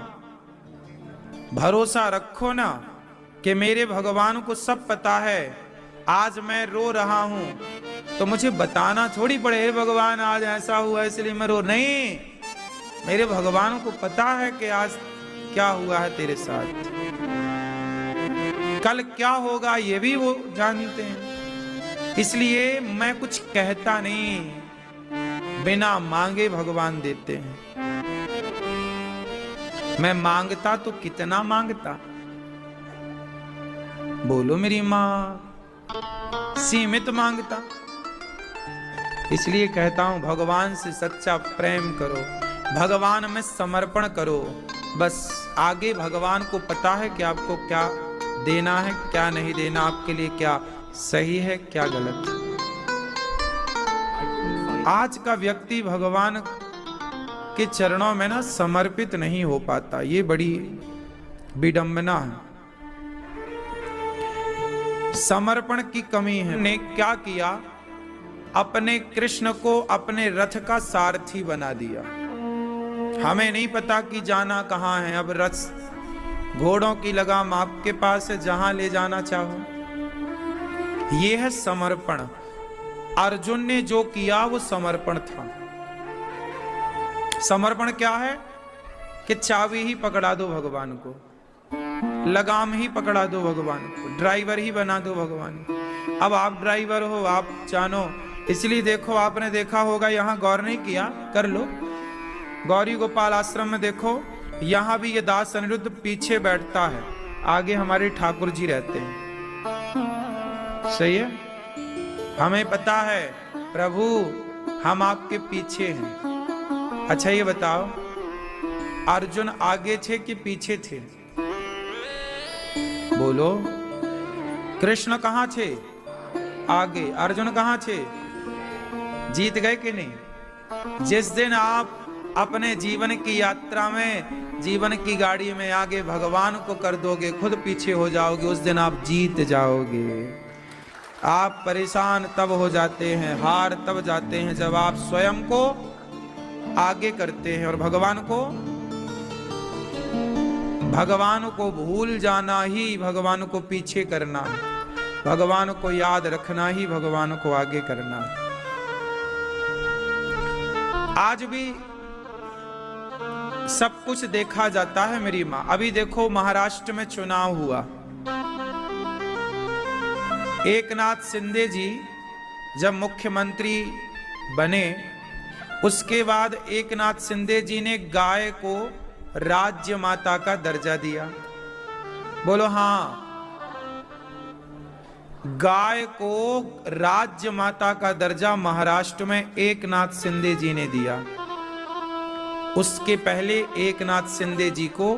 भरोसा रखो ना कि मेरे भगवान को सब पता है। आज मैं रो रहा हूं तो मुझे बताना थोड़ी पड़े, हे भगवान आज ऐसा हुआ इसलिए मैं रो, नहीं, मेरे भगवान को पता है कि आज क्या हुआ है तेरे साथ, कल क्या होगा ये भी वो जानते हैं। इसलिए मैं कुछ कहता नहीं, बिना मांगे भगवान देते हैं। मैं मांगता तो कितना मांगता, बोलो मेरी मां, सीमित मांगता। इसलिए कहता हूं, भगवान से सच्चा प्रेम करो, भगवान में समर्पण करो। बस आगे भगवान को पता है कि आपको क्या देना है, क्या नहीं देना, आपके लिए क्या सही है, क्या गलत। आज का व्यक्ति भगवान के चरणों में ना समर्पित नहीं हो पाता, ये बड़ी विडंबना है। समर्पण की कमी है। ने क्या किया, अपने कृष्ण को अपने रथ का सारथी बना दिया। हमें नहीं पता कि जाना कहां है, अब रथ घोड़ों की लगाम आपके पास है, जहां ले जाना चाहो। यह है समर्पण। अर्जुन ने जो किया वो समर्पण था। समर्पण क्या है कि चाबी ही पकड़ा दो भगवान को, लगाम ही पकड़ा दो भगवान को, ड्राइवर ही बना दो भगवान को। अब आप ड्राइवर हो, आप जानो। इसलिए देखो, आपने देखा होगा, यहां गौर नहीं किया, कर लो, गौरी गोपाल आश्रम में देखो, यहां भी ये दास अनिरुद्ध पीछे बैठता है, आगे हमारे ठाकुर जी रहते हैं। सही है, हमें पता है प्रभु हम आपके पीछे हैं। अच्छा ये बताओ, अर्जुन आगे थे कि पीछे थे? बोलो, कृष्ण कहां थे? आगे। अर्जुन कहां थे? जीत गए कि नहीं? जिस दिन आप अपने जीवन की यात्रा में, जीवन की गाड़ी में आगे भगवान को कर दोगे, खुद पीछे हो जाओगे, उस दिन आप जीत जाओगे। आप परेशान तब हो जाते हैं, हार तब जाते हैं जब आप स्वयं को आगे करते हैं। और भगवान को भूल जाना ही भगवान को पीछे करना है, भगवान को याद रखना ही भगवान को आगे करना है। आज भी सब कुछ देखा जाता है मेरी मां। अभी देखो, महाराष्ट्र में चुनाव हुआ, एकनाथ शिंदे जी जब मुख्यमंत्री बने उसके बाद एकनाथ शिंदे जी ने गाय को राज्य माता का दर्जा दिया। बोलो हाँ, गाय को राज्य माता का दर्जा महाराष्ट्र में एकनाथ शिंदे जी ने दिया। उसके पहले एकनाथ शिंदे जी को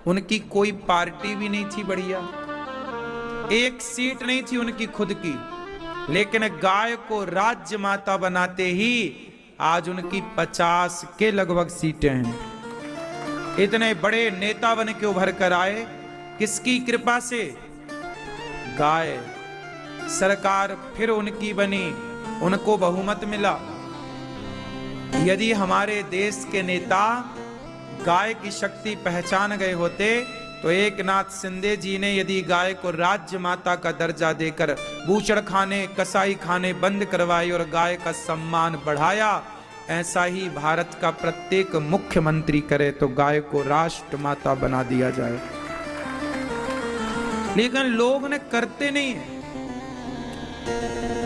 उनकी कोई पार्टी भी नहीं थी बढ़िया, एक सीट नहीं थी उनकी खुद की, लेकिन गाय को राज्य माता बनाते ही आज उनकी 50 के लगभग सीटें हैं। इतने बड़े नेता बन के उभर कर आए, किसकी कृपा से? गाय। सरकार फिर उनकी बनी, उनको बहुमत मिला। यदि हमारे देश के नेता गाय की शक्ति पहचान गए होते तो एकनाथ शिंदे जी ने यदि गाय को राज्य माता का दर्जा देकर बूचड़ खाने, कसाई खाने बंद करवाए और गाय का सम्मान बढ़ाया, ऐसा ही भारत का प्रत्येक मुख्यमंत्री करे तो गाय को राष्ट्र माता बना दिया जाए। लेकिन लोग ने करते नहीं है।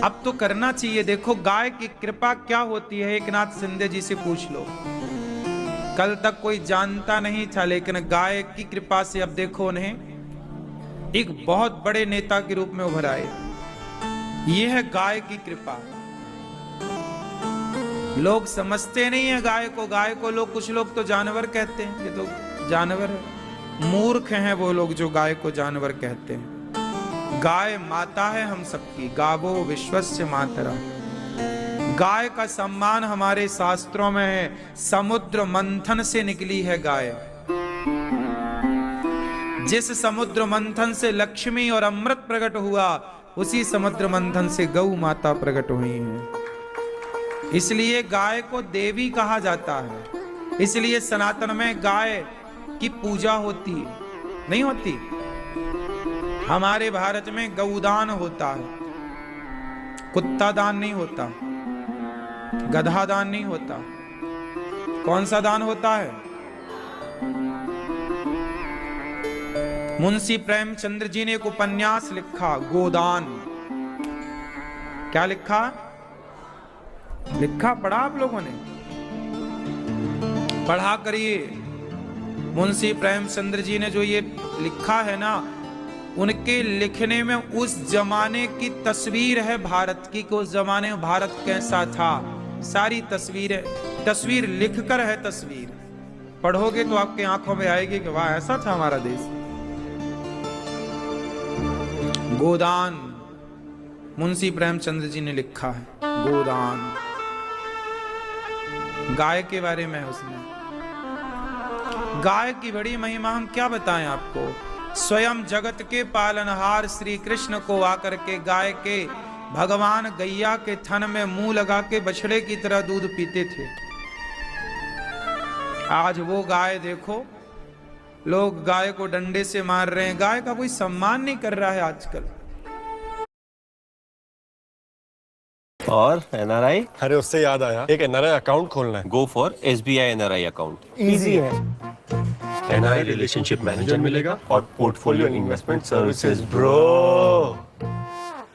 अब तो करना चाहिए। देखो गाय की कृपा क्या होती है, एकनाथ शिंदे जी से पूछ लो। कल तक कोई जानता नहीं था, लेकिन गाय की कृपा से अब देखो उन्हें एक बहुत बड़े नेता के रूप में उभर आए। यह है गाय की कृपा। लोग समझते नहीं है गाय को। गाय को लोग, कुछ लोग तो जानवर कहते हैं, ये तो जानवर है। मूर्ख हैं वो लोग जो गाय को जानवर कहते हैं। गाय माता है हम सबकी। गावो विश्वस्य मातरम। गाय का सम्मान हमारे शास्त्रों में है। समुद्र मंथन से निकली है गाय। जिस समुद्र मंथन से लक्ष्मी और अमृत प्रकट हुआ, उसी समुद्र मंथन से गौ माता प्रकट हुई है। इसलिए गाय को देवी कहा जाता है। इसलिए सनातन में गाय की पूजा होती है, नहीं होती? हमारे भारत में गौदान होता है, कुत्ता दान नहीं होता, गधा दान नहीं होता। कौन सा दान होता है? मुंशी प्रेमचंद्र जी ने एक उपन्यास लिखा, गोदान। क्या लिखा? लिखा, पढ़ा आप लोगों ने? पढ़ा करिए। मुंशी प्रेमचंद्र जी ने जो ये लिखा है ना, उनके लिखने में उस जमाने की तस्वीर है भारत की, कि उस जमाने में भारत कैसा था। सारी तस्वीर लिखकर है। तस्वीर पढ़ोगे तो आपके आंखों में आएगी कि वाह, ऐसा था हमारा देश। गोदान मुंशी प्रेमचंद्र जी ने लिखा है। गोदान गाय के बारे में है उसमें। गाय की बड़ी महिमा हम क्या बताएं आपको। स्वयं जगत के पालनहार श्री कृष्ण को आकर के गाय के भगवान गैया के थन में मुंह लगा के बछड़े की तरह दूध पीते थे। आज वो गाय देखो, लोग गाय को डंडे से मार रहे हैं। गाय का कोई सम्मान नहीं कर रहा है आजकल। और एनआरआई? अरे उससे याद आया, एक एनआरआई अकाउंट खोलना है। Go for SBI NRI account. Easy है। एनआरआई रिलेशनशिप मैनेजर मिलेगा और portfolio investment services bro.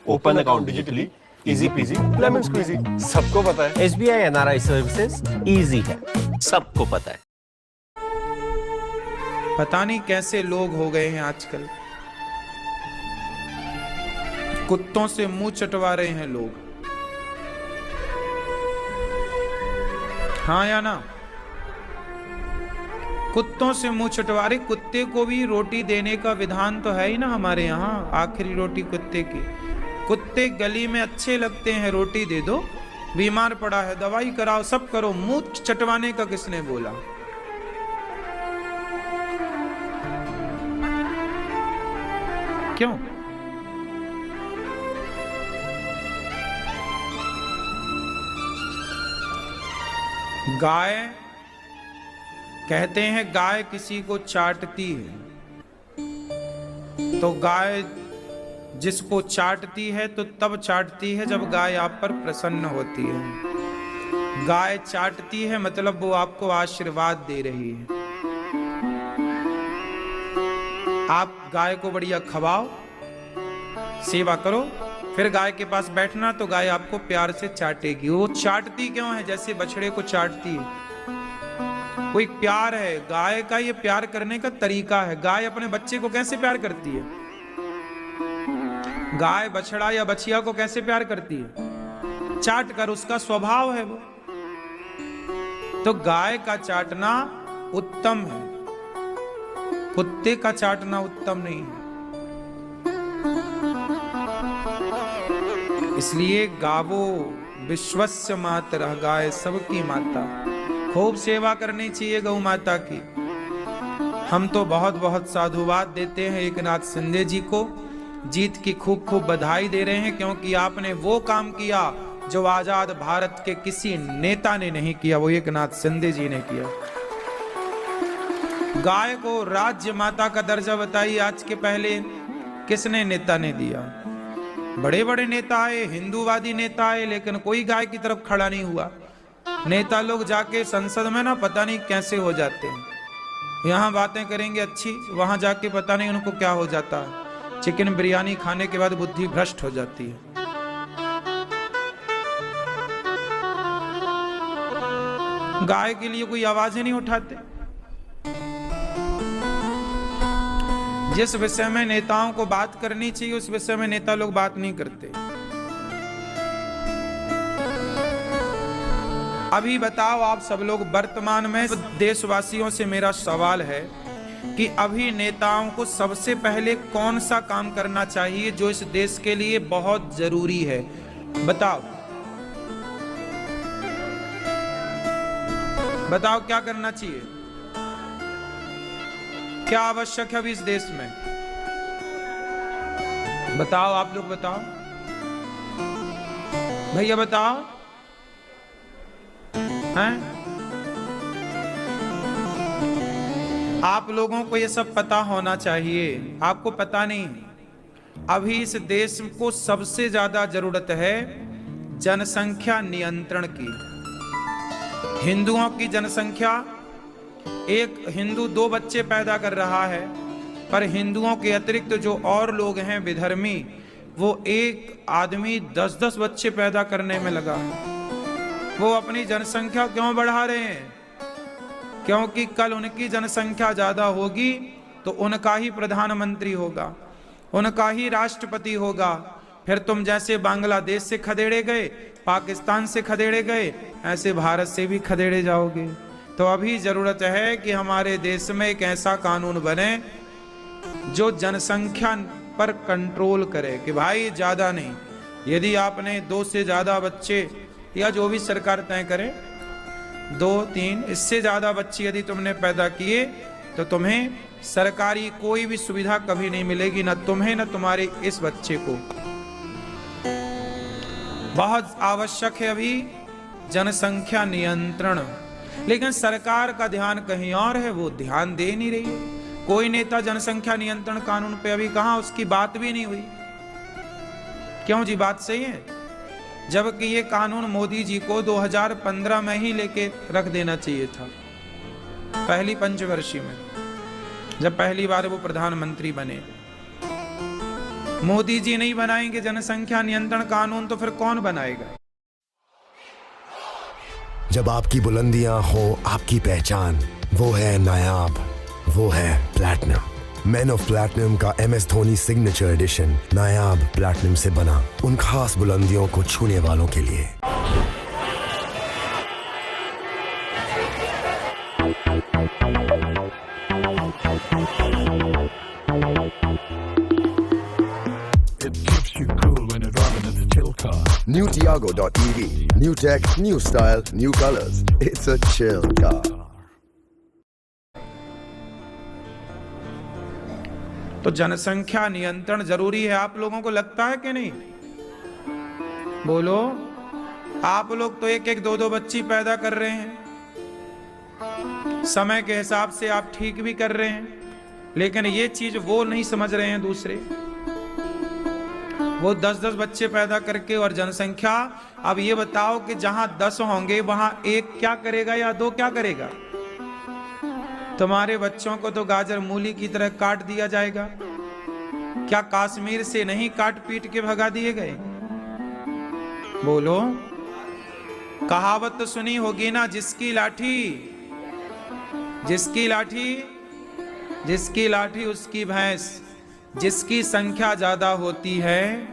Open account digitally, easy PG, lemon squeezy. सबको पता है एसबीआई एनआरआई सर्विसेज इजी है, सबको पता है। पता नहीं कैसे लोग हो गए हैं आजकल। कुत्तों से मुंह चटवा रहे हैं लोग। हाँ या ना? कुत्तों से मुंह चटवारे। कुत्ते को भी रोटी देने का विधान तो है ही ना हमारे यहाँ। आखिरी रोटी कुत्ते की। कुत्ते गली में अच्छे लगते हैं, रोटी दे दो। बीमार पड़ा है, दवाई कराओ, सब करो। मुंह चटवाने का किसने बोला? क्यों? गाय कहते हैं, गाय किसी को चाटती है तो गाय जिसको चाटती है तो तब चाटती है जब गाय आप पर प्रसन्न होती है। गाय चाटती है मतलब वो आपको आशीर्वाद दे रही है। आप गाय को बढ़िया खवाओ, सेवा करो, फिर गाय के पास बैठना तो गाय आपको प्यार से चाटेगी। वो चाटती क्यों है? जैसे बछड़े को चाटती है। कोई प्यार है गाय का, ये प्यार करने का तरीका है। गाय अपने बच्चे को कैसे प्यार करती है? गाय बछड़ा या बछिया को कैसे प्यार करती है? चाट कर, उसका स्वभाव है वो। तो गाय का चाटना उत्तम है, कुत्ते का चाटना उत्तम नहीं है। इसलिए गावो विश्वस्य मातरः, गाय सबकी माता। खूब सेवा करनी चाहिए गौ माता की। हम तो बहुत बहुत साधुवाद देते हैं एकनाथ शिंदे जी को, जीत की खूब खूब बधाई दे रहे हैं, क्योंकि आपने वो काम किया जो आजाद भारत के किसी नेता ने नहीं किया, वो एकनाथ शिंदे जी ने किया। गाय को राज्य माता का दर्जा बताइए, आज के पहले किसने नेता ने दिया? बड़े बड़े नेता आए, हिंदूवादी नेता आए, लेकिन कोई गाय की तरफ खड़ा नहीं हुआ। नेता लोग जाके संसद में ना पता नहीं कैसे हो जाते हैं, यहाँ बातें करेंगे अच्छी, वहां जाके पता नहीं उनको क्या हो जाता है। चिकन बिरयानी खाने के बाद बुद्धि भ्रष्ट हो जाती है। गाय के लिए कोई आवाज ही नहीं उठाते। जिस विषय में नेताओं को बात करनी चाहिए उस विषय में नेता लोग बात नहीं करते। अभी बताओ आप सब लोग, वर्तमान में देशवासियों से मेरा सवाल है कि अभी नेताओं को सबसे पहले कौन सा काम करना चाहिए जो इस देश के लिए बहुत जरूरी है? बताओ बताओ क्या करना चाहिए? क्या आवश्यक है अभी इस देश में? बताओ, आप लोग बताओ, भैया बताओ। हैं? आप लोगों को ये सब पता होना चाहिए, आपको पता नहीं। अभी इस देश को सबसे ज्यादा जरूरत है जनसंख्या नियंत्रण की। हिंदुओं की जनसंख्या, एक हिंदू 2 बच्चे पैदा कर रहा है, पर हिंदुओं के अतिरिक्त जो और लोग हैं विधर्मी, वो एक आदमी 10-10 बच्चे पैदा करने में लगा है। वो अपनी जनसंख्या क्यों बढ़ा रहे हैं? क्योंकि कल उनकी जनसंख्या ज्यादा होगी तो उनका ही प्रधानमंत्री होगा, उनका ही राष्ट्रपति होगा। फिर तुम जैसे बांग्लादेश से खदेड़े गए, पाकिस्तान से खदेड़े गए, ऐसे भारत से भी खदेड़े जाओगे। तो अभी जरूरत है कि हमारे देश में एक ऐसा कानून बने जो जनसंख्या पर कंट्रोल करे कि भाई ज्यादा नहीं। यदि आपने 2 से ज्यादा बच्चे, या जो भी सरकार तय करे, 2-3 इससे ज्यादा बच्चे यदि तुमने पैदा किए तो तुम्हें सरकारी कोई भी सुविधा कभी नहीं मिलेगी, न तुम्हें न तुम्हारे इस बच्चे को। बहुत आवश्यक है अभी जनसंख्या नियंत्रण, लेकिन सरकार का ध्यान कहीं और है, वो ध्यान दे नहीं रही है। कोई नेता जनसंख्या नियंत्रण कानून पे अभी कहां, उसकी बात भी नहीं हुई। क्यों जी? बात सही है, जबकि ये कानून मोदी जी को 2015 में ही लेके रख देना चाहिए था, पहली पंचवर्षीय में, जब पहली बार वो प्रधानमंत्री बने। मोदी जी नहीं बनाएंगे जनसंख्या नियंत्रण कानून तो फिर कौन बनाएगा? जब आपकी बुलंदियां हो आपकी पहचान, वो है नायाब, वो है प्लैटिनम। मैन ऑफ प्लैटिनम का MS धोनी सिग्नेचर एडिशन नायाब प्लैटिनम से बना, उन खास बुलंदियों को छूने वालों के लिए। New Tiago.ev, new tech, new style, new colors. It's a chill car. तो जनसंख्या नियंत्रण जरूरी है, आप लोगों को लगता है कि नहीं? बोलो। आप लोग तो 1-1, 2-2 बच्ची पैदा कर रहे हैं, समय के हिसाब से आप ठीक भी कर रहे हैं, लेकिन ये चीज वो नहीं समझ रहे हैं दूसरे। वो 10-10 बच्चे पैदा करके, और जनसंख्या, अब ये बताओ कि जहां 10 होंगे वहां 1 क्या करेगा या 2 क्या करेगा? तुम्हारे बच्चों को तो गाजर मूली की तरह काट दिया जाएगा। क्या कश्मीर से नहीं काट पीट के भगा दिए गए? बोलो। कहावत तो सुनी होगी ना, जिसकी लाठी उसकी भैंस। जिसकी संख्या ज्यादा होती है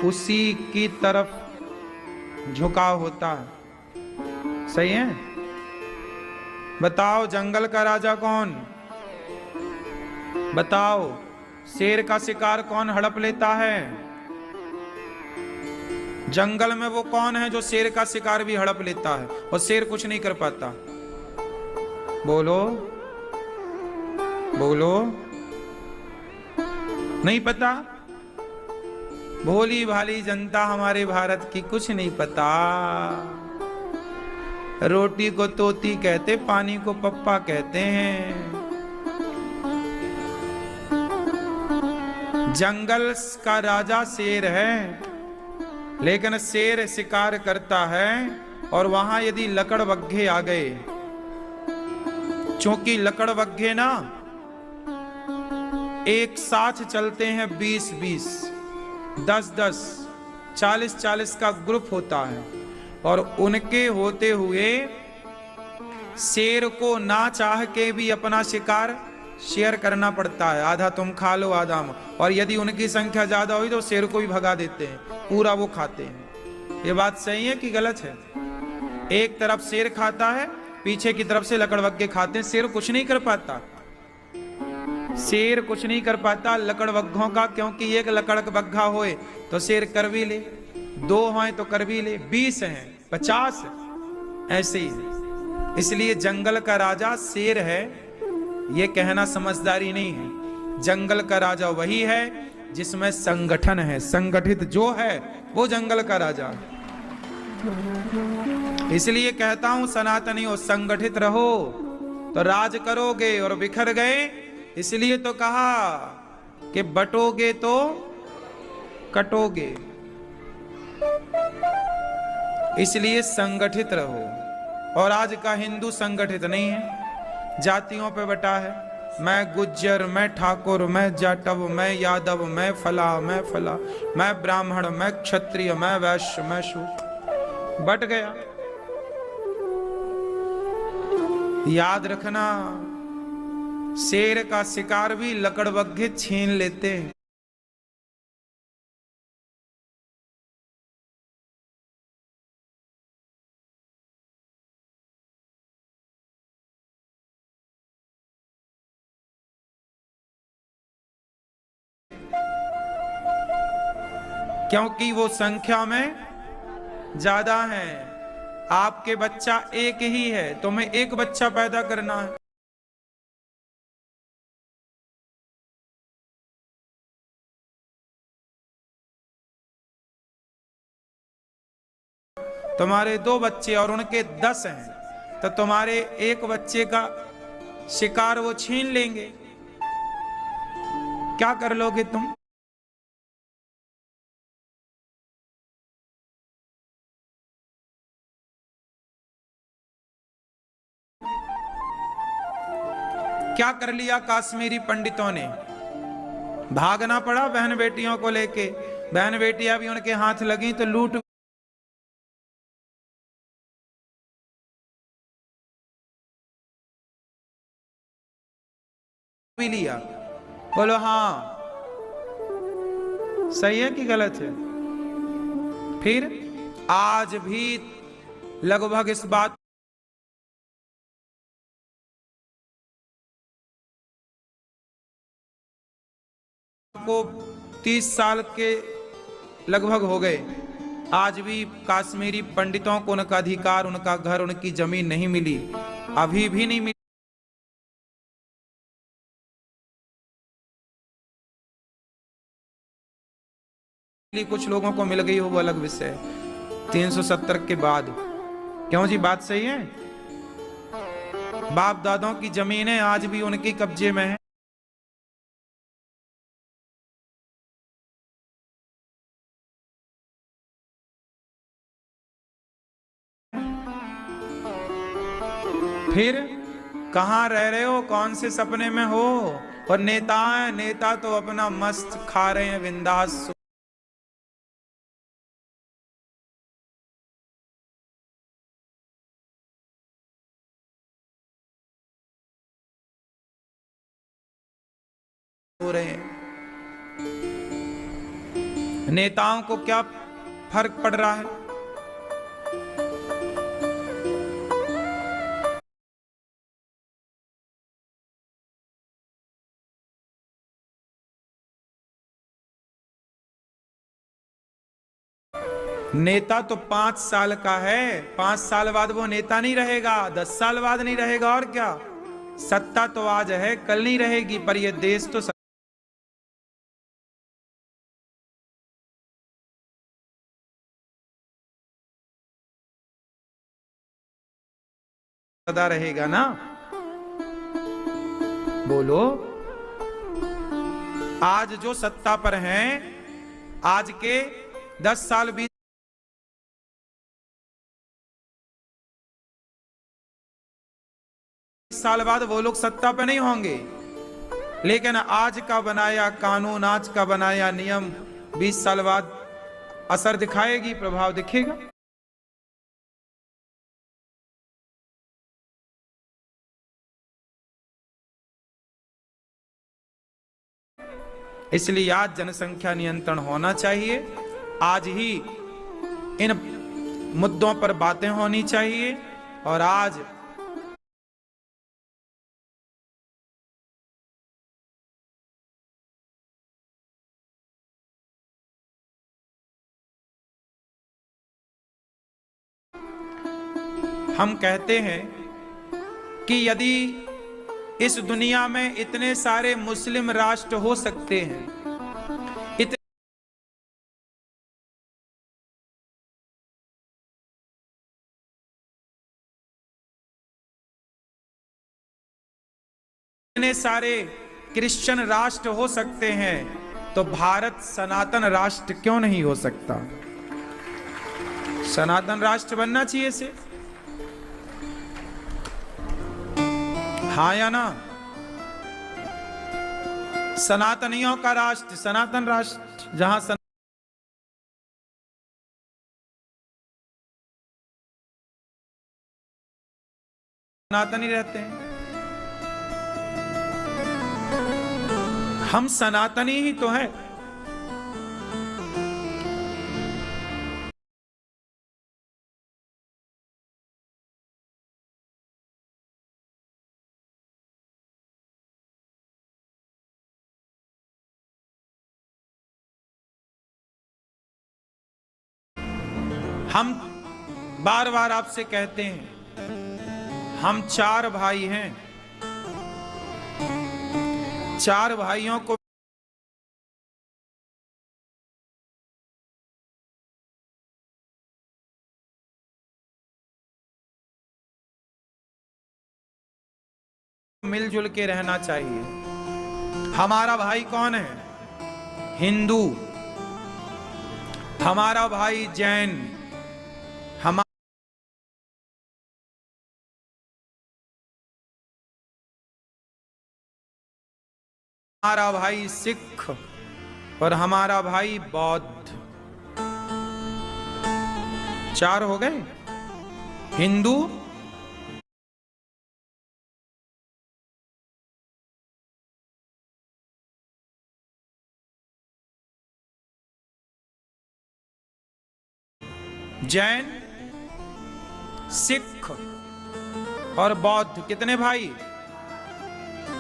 उसी की तरफ झुकाव होता है। सही है? बताओ जंगल का राजा कौन? बताओ शेर का शिकार कौन हड़प लेता है? जंगल में वो कौन है जो शेर का शिकार भी हड़प लेता है और शेर कुछ नहीं कर पाता? बोलो बोलो। नहीं पता? भोली भाली जनता हमारे भारत की कुछ नहीं पता। रोटी को तोती कहते, पानी को पप्पा कहते हैं। जंगल का राजा शेर है, लेकिन शेर शिकार करता है और वहां यदि लकड़बग्घे आ गए, क्योंकि लकड़बग्घे ना एक साथ चलते हैं 20-20, 10-10, 40-40 का ग्रुप होता है, और उनके होते हुए शेर को ना चाह के भी अपना शिकार शेयर करना पड़ता है। आधा तुम खा लो, आधा हम। और यदि उनकी संख्या ज्यादा हुई तो शेर को भी भगा देते हैं, पूरा वो खाते हैं। ये बात सही है कि गलत है? एक तरफ शेर खाता है, पीछे की तरफ से लकड़बग्घे खाते हैं। शेर कुछ नहीं कर पाता, शेर कुछ नहीं कर पाता लकड़बग्घों का, क्योंकि एक लकड़बग्घा होए तो शेर कर भी ले, 2 होए तो कर भी ले, 20 हैं, 50 ऐसे ही। इसलिए जंगल का राजा शेर है, ये कहना समझदारी नहीं है। जंगल का राजा वही है जिसमें संगठन है, संगठित जो है वो जंगल का राजा है। इसलिए कहता हूं सनातनियों, संगठित रहो तो राज करोगे, और बिखर गए इसलिए तो कहा कि बटोगे तो कटोगे। इसलिए संगठित रहो। और आज का हिंदू संगठित नहीं है, जातियों पे बटा है। मैं गुज्जर, मैं ठाकुर, मैं जाटव, मैं यादव, मैं फला, मैं ब्राह्मण, मैं क्षत्रिय, मैं वैश्य, मैं शूद्र, बट गया। याद रखना, शेर का शिकार भी लकड़बग्घे छीन लेते हैं। क्योंकि वो संख्या में ज्यादा है। आपके बच्चा एक ही है, तुम्हें एक बच्चा पैदा करना है। तुम्हारे 2 बच्चे और उनके 10 हैं, तो तुम्हारे एक बच्चे का शिकार वो छीन लेंगे। क्या कर लोगे तुम? क्या कर लिया काश्मीरी पंडितों ने? भागना पड़ा बहन बेटियों को लेके। बहन बेटियां भी उनके हाथ लगी तो लूट भी लिया। बोलो हाँ, सही है कि गलत है? फिर आज भी लगभग इस बात को 30 साल के लगभग हो गए, आज भी काश्मीरी पंडितों को उनका अधिकार, उनका घर, उनकी जमीन नहीं मिली, अभी भी नहीं मिली। कुछ लोगों को मिल गई हो वो अलग विषय है, 370 के बाद। क्यों जी, बात सही है? बाप दादों की जमीनें आज भी उनके कब्जे में है। फिर कहां रह रहे हो? कौन से सपने में हो? और नेता हैं, नेता तो अपना मस्त खा रहे हैं बिंदास, हो रहे हैं। नेताओं को क्या फर्क पड़ रहा है? नेता तो 5 साल का है, 5 साल बाद वो नेता नहीं रहेगा, 10 साल बाद नहीं रहेगा, और क्या। सत्ता तो आज है, कल नहीं रहेगी, पर ये देश तो सदा रहेगा ना। बोलो, आज जो सत्ता पर हैं, आज के 10 साल 20 साल बाद वो लोग सत्ता पे नहीं होंगे, लेकिन आज का बनाया कानून, आज का बनाया नियम 20 साल बाद असर दिखाएगी, प्रभाव दिखेगा। इसलिए आज जनसंख्या नियंत्रण होना चाहिए, आज ही इन मुद्दों पर बातें होनी चाहिए, और आज हम कहते हैं कि यदि इस दुनिया में इतने सारे मुस्लिम राष्ट्र हो सकते हैं, इतने सारे क्रिश्चियन राष्ट्र हो सकते हैं, तो भारत सनातन राष्ट्र क्यों नहीं हो सकता? सनातन राष्ट्र बनना चाहिए इसे, हाँ या ना? सनातनियों का राष्ट्र, सनातन राष्ट्र, जहां सनातनी रहते हैं। हम सनातनी ही तो हैं। हम बार बार आपसे कहते हैं, हम 4 भाई हैं, 4 भाइयों को मिलजुल के रहना चाहिए। हमारा भाई कौन है? हिंदू, हमारा भाई जैन, हमारा भाई सिख, और हमारा भाई बौद्ध। 4 हो गए। हिंदू, जैन, सिख और बौद्ध, कितने भाई?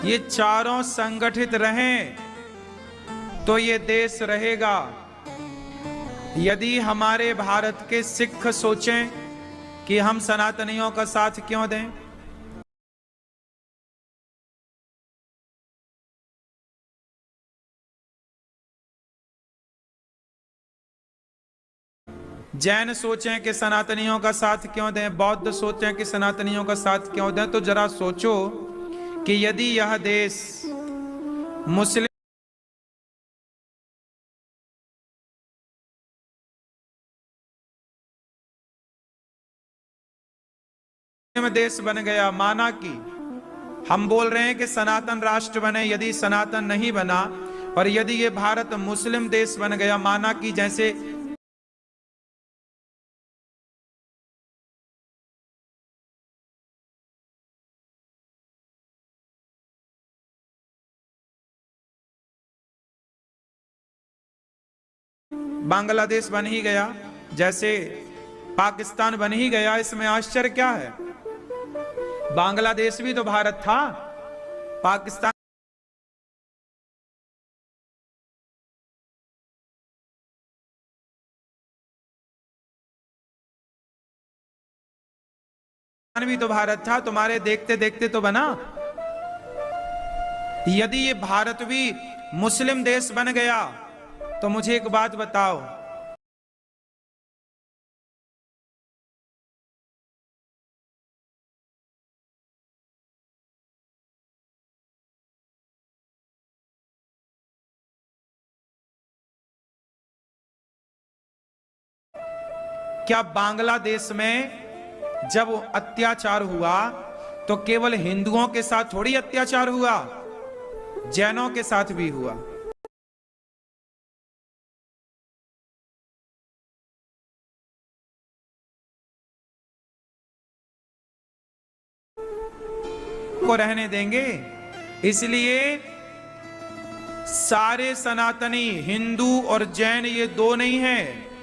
ये चारों संगठित रहें तो ये देश रहेगा। यदि हमारे भारत के सिख सोचें कि हम सनातनियों का साथ क्यों दें, जैन सोचें कि सनातनियों का साथ क्यों दें, बौद्ध सोचें कि सनातनियों का साथ क्यों दें, तो जरा सोचो कि यदि यह देश मुस्लिम देश बन गया, माना कि हम बोल रहे हैं कि सनातन राष्ट्र बने, यदि सनातन नहीं बना और यदि ये भारत मुस्लिम देश बन गया, माना कि जैसे बांग्लादेश बन ही गया, जैसे पाकिस्तान बन ही गया, इसमें आश्चर्य क्या है? बांग्लादेश भी तो भारत था, पाकिस्तान भी तो भारत था, तुम्हारे देखते देखते तो बना। यदि ये भारत भी मुस्लिम देश बन गया तो मुझे एक बात बताओ, क्या बांग्लादेश में जब अत्याचार हुआ तो केवल हिंदुओं के साथ थोड़ी अत्याचार हुआ, जैनों के साथ भी हुआ। को रहने देंगे? इसलिए सारे सनातनी, हिंदू और जैन ये दो नहीं हैं,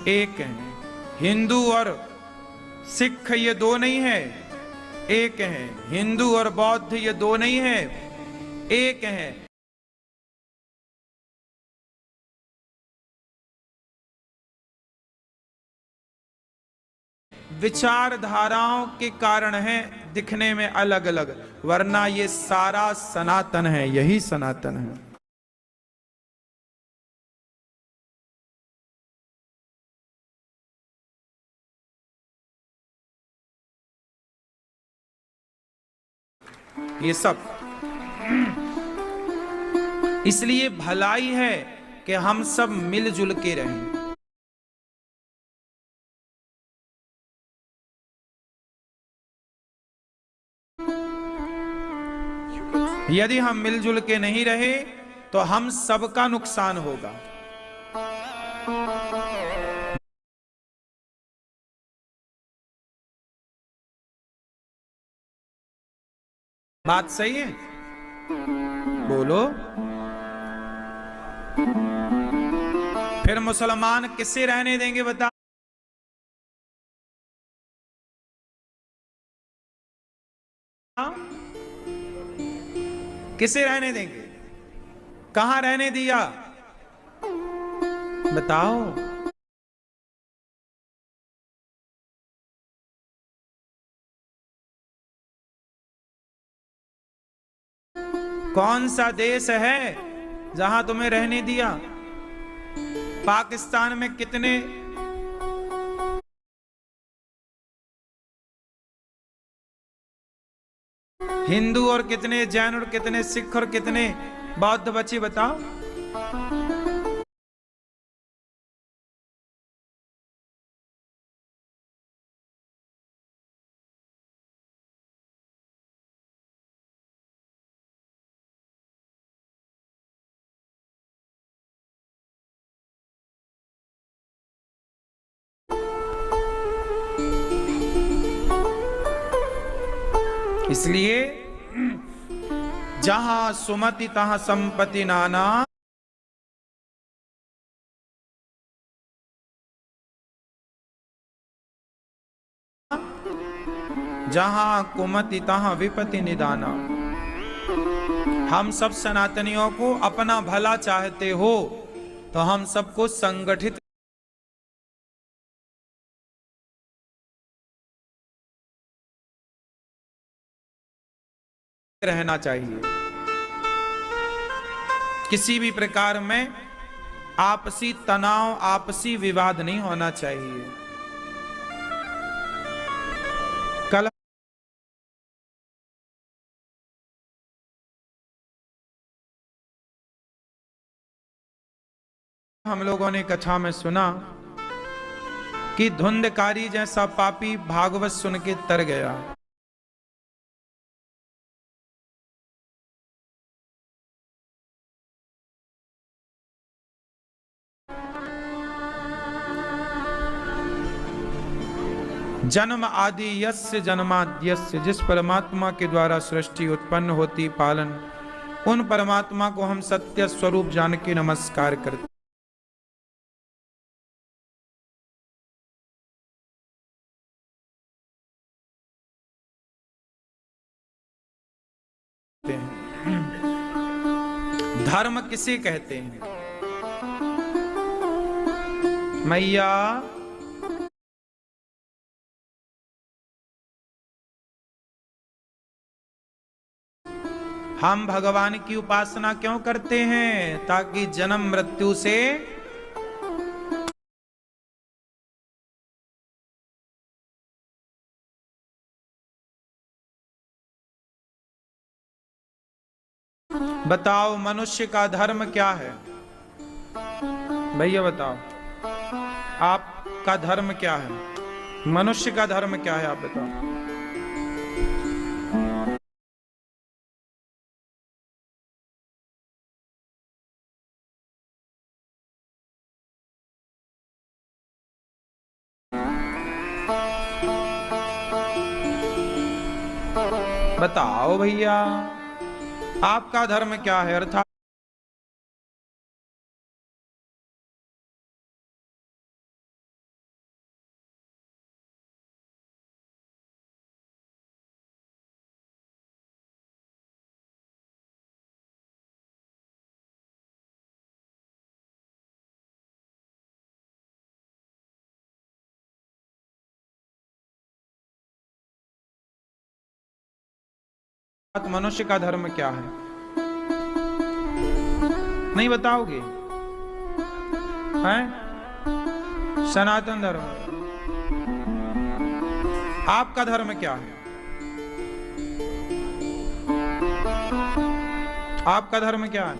एक हैं। हिंदू और सिख ये दो नहीं है, एक हैं। हिंदू और बौद्ध ये दो नहीं है, एक हैं। विचारधाराओं के कारण है दिखने में अलग अलग, वरना ये सारा सनातन है, यही सनातन है। ये सब इसलिए भलाई है कि हम सब मिलजुल के रहें। यदि हम मिलजुल के नहीं रहे तो हम सबका नुकसान होगा। बात सही है? बोलो। फिर मुसलमान किससे रहने देंगे बता? किसे रहने देंगे? कहां रहने दिया? बताओ। कौन सा देश है जहां तुम्हें रहने दिया? पाकिस्तान में कितने हिंदू और कितने जैन और कितने सिख और कितने बौद्ध बचे बताओ? इसलिए जहां सुमति तहां संपत्ति नाना, जहां कुमति तहां विपत्ति निदाना। हम सब सनातनियों को अपना भला चाहते हो तो हम सबको संगठित रहना चाहिए। किसी भी प्रकार में आपसी तनाव, आपसी विवाद नहीं होना चाहिए। कल हम लोगों ने कथा में सुना कि धुंधकारी जैसा पापी भागवत सुन के तर गया। जन्म आदि यस्य जन्माद्यस्य, जिस परमात्मा के द्वारा सृष्टि उत्पन्न होती पालन, उन परमात्मा को हम सत्य स्वरूप जान के नमस्कार करते हैं। धर्म किसे कहते हैं? मैया हम भगवान की उपासना क्यों करते हैं? ताकि जन्म मृत्यु से बताओ मनुष्य का धर्म क्या है? भैया बताओ, आपका धर्म क्या है? मनुष्य का धर्म क्या है, आप बताओ। बताओ भैया, आपका धर्म क्या है? अर्थात मनुष्य का धर्म क्या है? नहीं बताओगे? हैं? सनातन धर्म। आपका धर्म क्या है? आपका धर्म क्या है?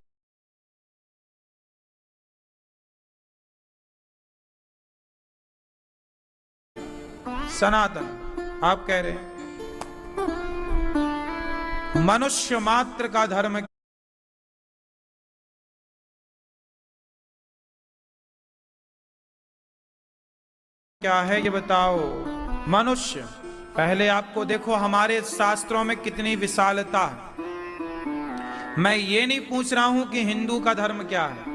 सनातन। आप कह रहे हैं मनुष्य मात्र का धर्म क्या है, ये बताओ। मनुष्य, पहले आपको देखो हमारे शास्त्रों में कितनी विशालता है। मैं ये नहीं पूछ रहा हूं कि हिंदू का धर्म क्या है,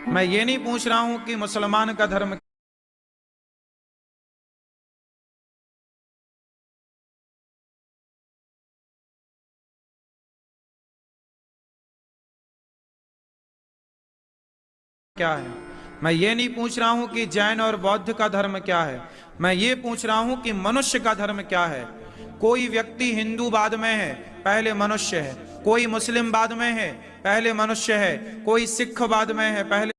मैं ये नहीं पूछ रहा हूं कि मुसलमान का धर्म क्या है, मैं ये नहीं पूछ रहा हूं कि जैन और बौद्ध का धर्म क्या है, मैं ये पूछ रहा हूं कि मनुष्य का धर्म क्या है। कोई व्यक्ति हिंदू बाद में है, पहले मनुष्य है। कोई मुस्लिम बाद में है, पहले मनुष्य है। कोई सिख बाद में है, पहले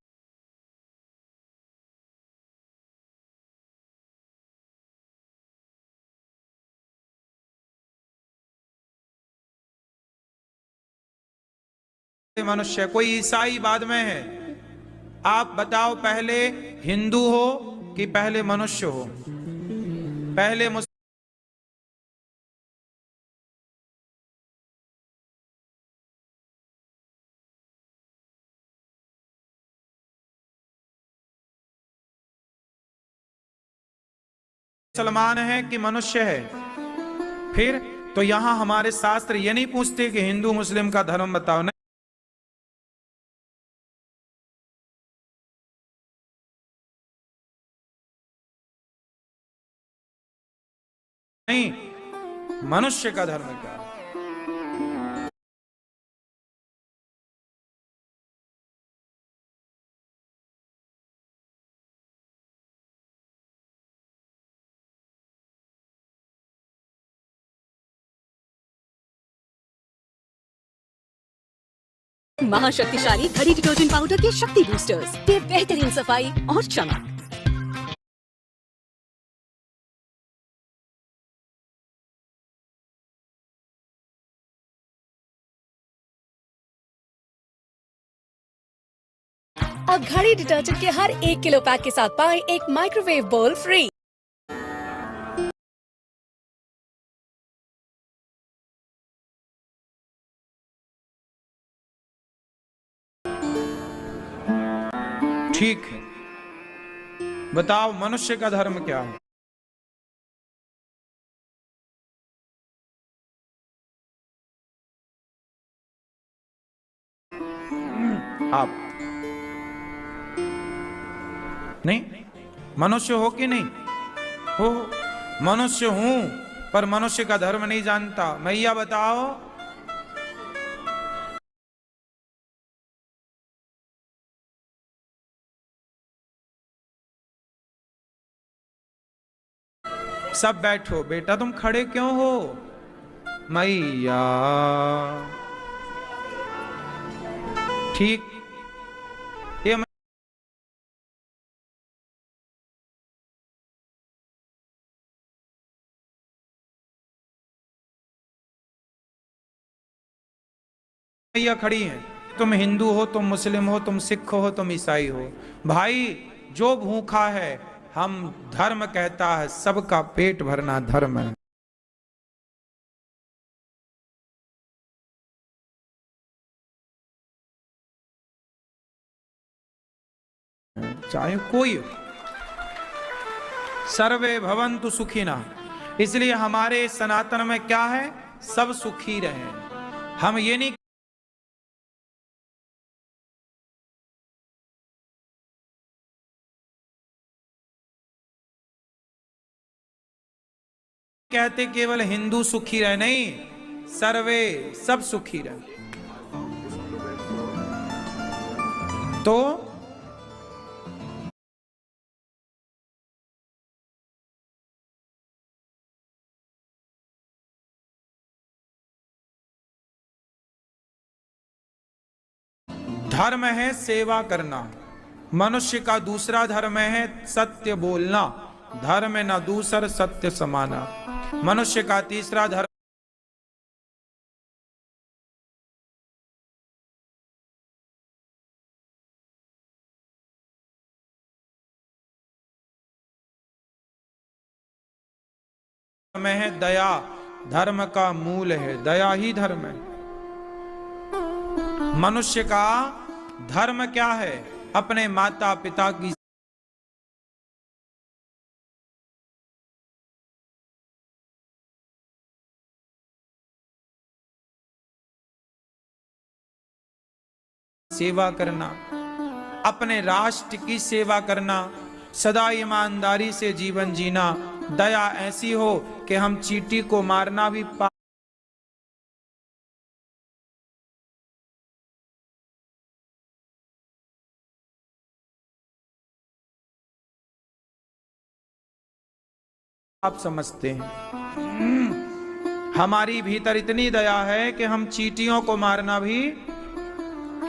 मनुष्य। कोई ईसाई बाद में है। आप बताओ, पहले हिंदू हो कि पहले मनुष्य हो? पहले मुसलमान है कि मनुष्य है? फिर तो यहां हमारे शास्त्र ये नहीं पूछते कि हिंदू मुस्लिम का धर्म बताओ, नहीं, मनुष्य का धर्म क्या है? महाशक्तिशाली घड़ी डिटर्जेंट पाउडर के शक्ति बूस्टर्स, ये बेहतरीन सफाई और चमक। अब घड़ी डिटर्जेंट के हर 1 किलो पैक के साथ पाएं एक माइक्रोवेव बाउल फ्री। ठीक है, बताओ मनुष्य का धर्म क्या है? आप नहीं, मनुष्य हो कि नहीं हो? मनुष्य हूं, पर मनुष्य का धर्म नहीं जानता। मैया बताओ, सब बैठो। बेटा तुम खड़े क्यों हो? मैया ठीक, ये मैया खड़ी हैं। तुम हिंदू हो, तुम मुस्लिम हो, तुम सिख हो, तुम ईसाई हो, भाई जो भूखा है, हम धर्म कहता है सबका पेट भरना धर्म है। चाहे कोई हो, सर्वे भवन्तु सुखिनः। इसलिए हमारे सनातन में क्या है? सब सुखी रहे। हम ये नहीं कहते केवल हिंदू सुखी रहे, नहीं, सर्वे सब सुखी रहे। तो धर्म है सेवा करना। मनुष्य का दूसरा धर्म है सत्य बोलना। धर्म न दूसर सत्य समाना। मनुष्य का तीसरा धर्म में है दया। धर्म का मूल है दया, ही धर्म है। मनुष्य का धर्म क्या है? अपने माता पिता की सेवा करना, अपने राष्ट्र की सेवा करना, सदा ईमानदारी से जीवन जीना। दया ऐसी हो कि हम चींटी को मारना भी आप समझते हैं। हमारी भीतर इतनी दया है कि हम चींटियों को मारना भी,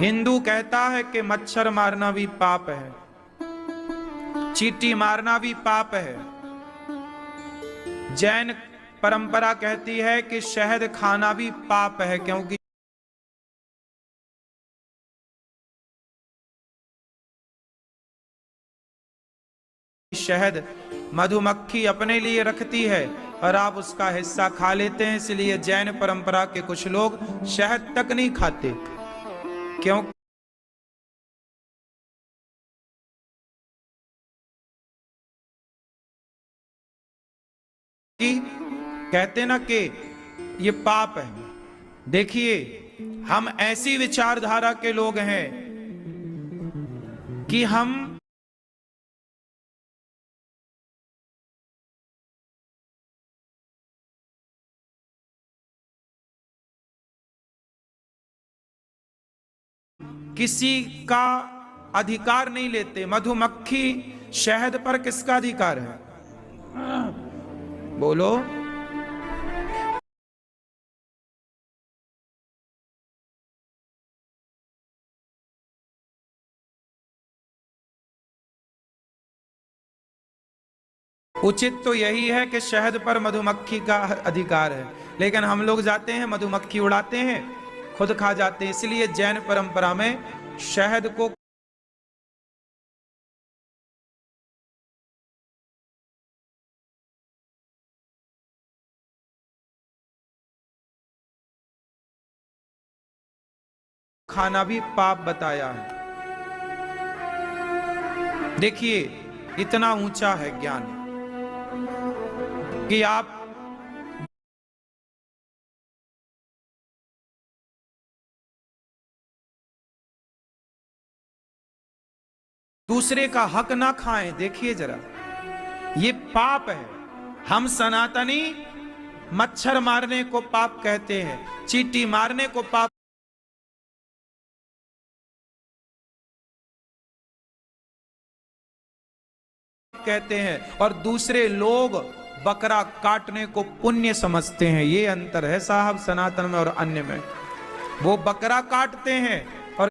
हिंदू कहता है कि मच्छर मारना भी पाप है, चींटी मारना भी पाप है। जैन परंपरा कहती है कि शहद खाना भी पाप है, क्योंकि शहद मधुमक्खी अपने लिए रखती है और आप उसका हिस्सा खा लेते हैं। इसलिए जैन परंपरा के कुछ लोग शहद तक नहीं खाते। क्यों? कहते ना कि ये पाप है। देखिए, हम ऐसी विचारधारा के लोग हैं कि हम किसी का अधिकार नहीं लेते। मधुमक्खी शहद पर किसका अधिकार है? बोलो। उचित तो यही है कि शहद पर मधुमक्खी का अधिकार है, लेकिन हम लोग जाते हैं मधुमक्खी उड़ाते हैं, खुद खा जाते हैं। इसलिए जैन परंपरा में शहद को खाना भी पाप बताया है। देखिए इतना ऊंचा है ज्ञान कि आप दूसरे का हक ना खाएं। देखिए जरा, ये पाप है। हम सनातनी मच्छर मारने को पाप कहते हैं, चींटी मारने को पाप कहते हैं, और दूसरे लोग बकरा काटने को पुण्य समझते हैं। ये अंतर है साहब सनातन में और अन्य में। वो बकरा काटते हैं और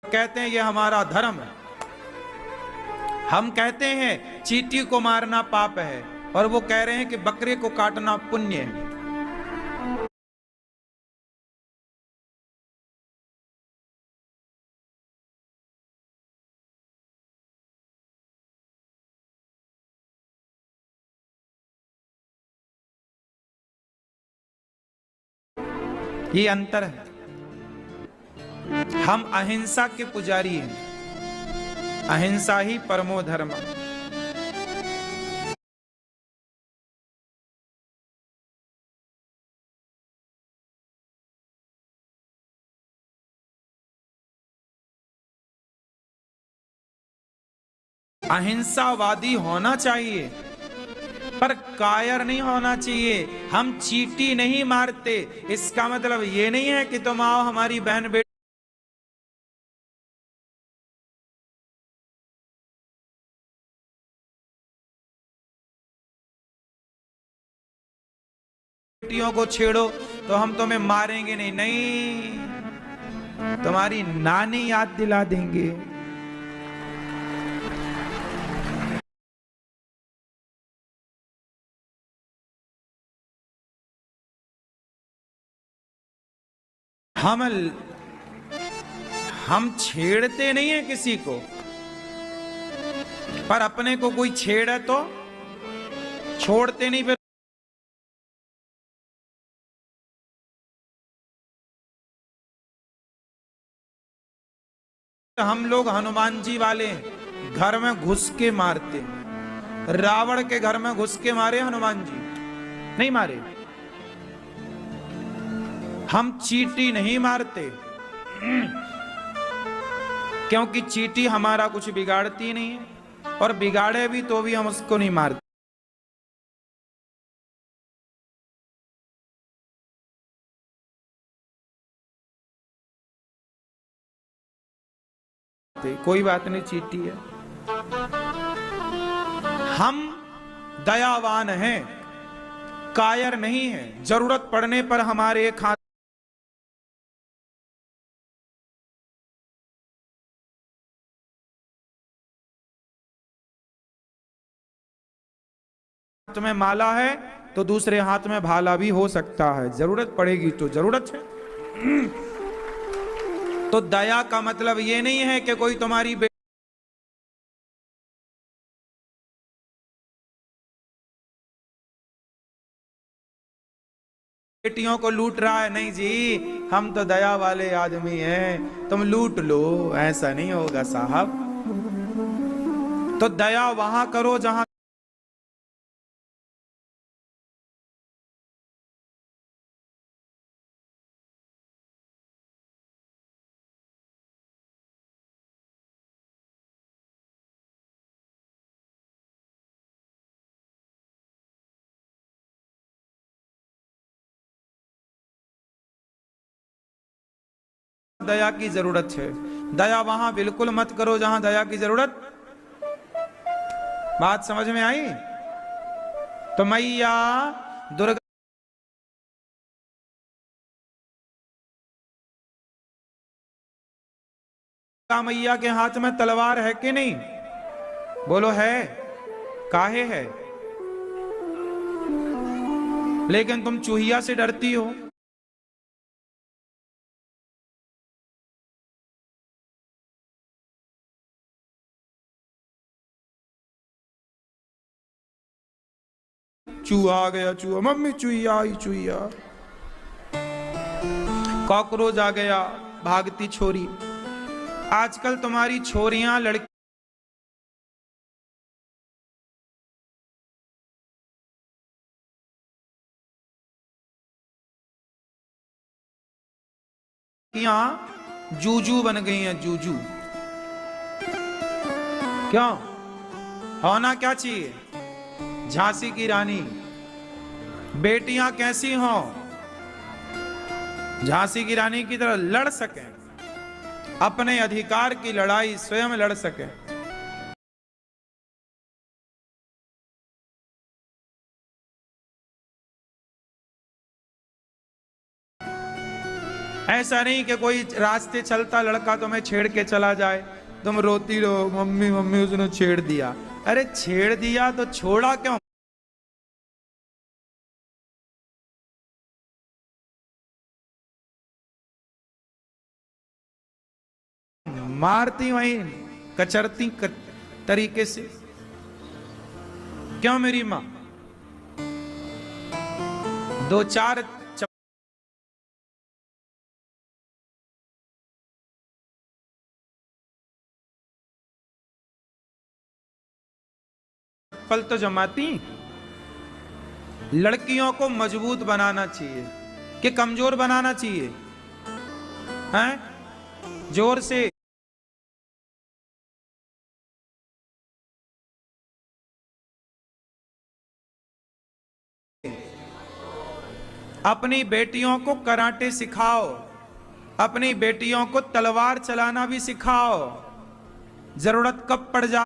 कहते हैं ये हमारा धर्म है। हम कहते हैं चींटी को मारना पाप है और वो कह रहे हैं कि बकरे को काटना पुण्य है। ये अंतर है। हम अहिंसा के पुजारी हैं। अहिंसा ही परमो धर्म। अहिंसावादी होना चाहिए पर कायर नहीं होना चाहिए। हम चींटी नहीं मारते, इसका मतलब ये नहीं है कि तुम आओ हमारी बहन बेटियों को छेड़ो तो हम तुम्हें मारेंगे नहीं। नहीं, तुम्हारी नानी याद दिला देंगे। हम छेड़ते नहीं है किसी को, पर अपने को कोई छेड़े तो छोड़ते नहीं। फिर हम लोग हनुमान जी वाले घर में घुस के मारते। रावण के घर में घुस के मारे हनुमान जी? नहीं मारे। हम चींटी नहीं मारते क्योंकि चींटी हमारा कुछ बिगाड़ती नहीं है, और बिगाड़े भी तो भी हम उसको नहीं मारते। कोई बात नहीं, चींटी है। हम दयावान हैं, कायर नहीं है। जरूरत पड़ने पर हमारे एक हाथ में माला है तो दूसरे हाथ में भाला भी हो सकता है। जरूरत पड़ेगी तो जरूरत है। तो दया का मतलब ये नहीं है कि कोई तुम्हारी बेटियों को लूट रहा है। नहीं जी, हम तो दया वाले आदमी हैं, तुम लूट लो, ऐसा नहीं होगा साहब। तो दया वहां करो जहां दया की जरूरत है। दया वहां बिल्कुल मत करो जहां दया की जरूरत। बात समझ में आई? तो मैया दुर्गा मैया के हाथ में तलवार है कि नहीं? बोलो है। काहे है? लेकिन तुम चूहिया से डरती हो। चूहा आ गया, चूहा, मम्मी चूहिया आई, चूहिया। कॉकरोच आ गया, भागती छोरी। आजकल तुम्हारी छोरियां लड़कियां जूजू बन गई हैं, जूजू। क्यों? होना क्या चाहिए? झांसी की रानी। बेटियां कैसी हों? झांसी की रानी की तरह लड़ सकें, अपने अधिकार की लड़ाई स्वयं लड़ सकें। ऐसा नहीं कि कोई रास्ते चलता लड़का तुम्हें छेड़ के चला जाए, तुम रोती रहो, मम्मी मम्मी उसने छेड़ दिया। अरे छेड़ दिया तो छोड़ा क्यों? मारती वहीं कचरती तरीके से। क्यों मेरी मां? दो चार पल तो जमाती। लड़कियों को मजबूत बनाना चाहिए कि कमजोर बनाना चाहिए? हैं? जोर से। अपनी बेटियों को कराटे सिखाओ, अपनी बेटियों को तलवार चलाना भी सिखाओ। जरूरत कब पड़ जाए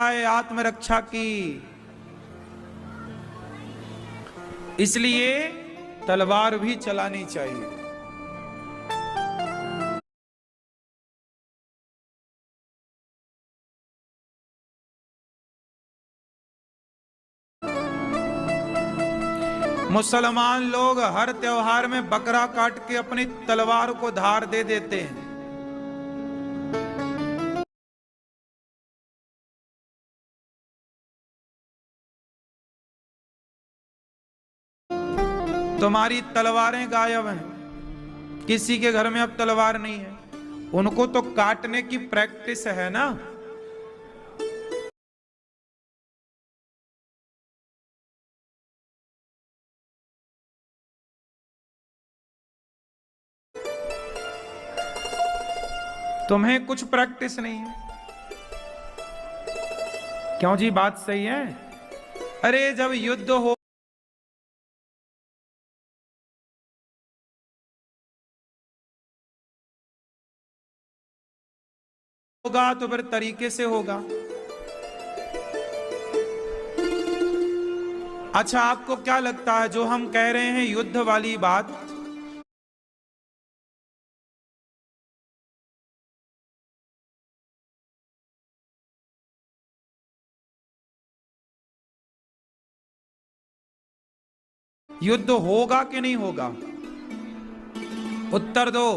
आत्मरक्षा की, इसलिए तलवार भी चलानी चाहिए। मुसलमान लोग हर त्योहार में बकरा काट के अपनी तलवार को धार दे देते हैं। तुम्हारी तलवारें गायब हैं, किसी के घर में अब तलवार नहीं है। उनको तो काटने की प्रैक्टिस है ना। तुम्हें कुछ प्रैक्टिस नहीं है। क्यों जी? बात सही है। अरे जब युद्ध हो होगा तो फिर तरीके से होगा। अच्छा, आपको क्या लगता है जो हम कह रहे हैं युद्ध वाली बात, युद्ध होगा कि नहीं होगा? उत्तर दो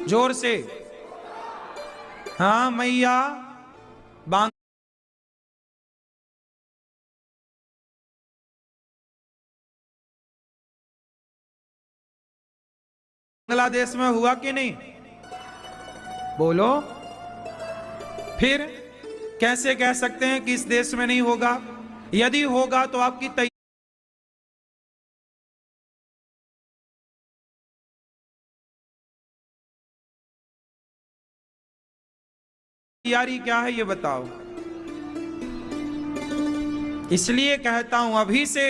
जोर से। हाँ मैया। बांग्लादेश में हुआ कि नहीं? बोलो। फिर कैसे कह सकते हैं कि इस देश में नहीं होगा? यदि होगा तो आपकी तैयारी क्या है ये बताओ। इसलिए कहता हूं अभी से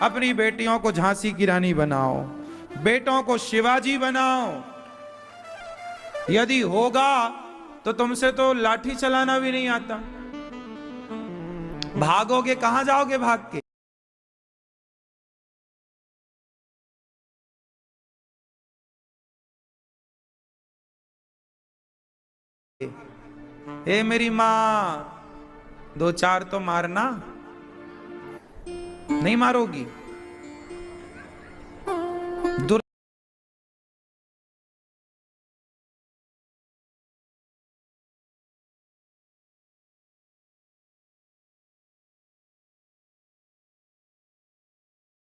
अपनी बेटियों को झांसी की रानी बनाओ, बेटों को शिवाजी बनाओ। यदि होगा तो तुमसे तो लाठी चलाना भी नहीं आता, भागोगे कहां जाओगे भाग के? हे मेरी माँ, 2-4 तो मारना। नहीं मारोगी?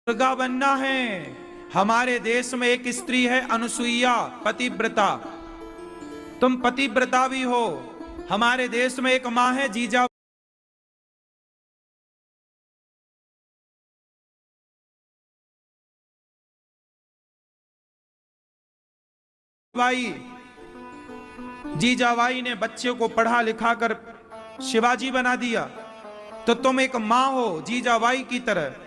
दुर्गा बनना है। हमारे देश में एक स्त्री है अनुसुईया, पतिव्रता। तुम पतिव्रता भी हो। हमारे देश में एक माँ है जीजा बाई। जीजाबाई ने बच्चे को पढ़ा लिखा कर शिवाजी बना दिया, तो तुम एक माँ हो जीजाबाई की तरह।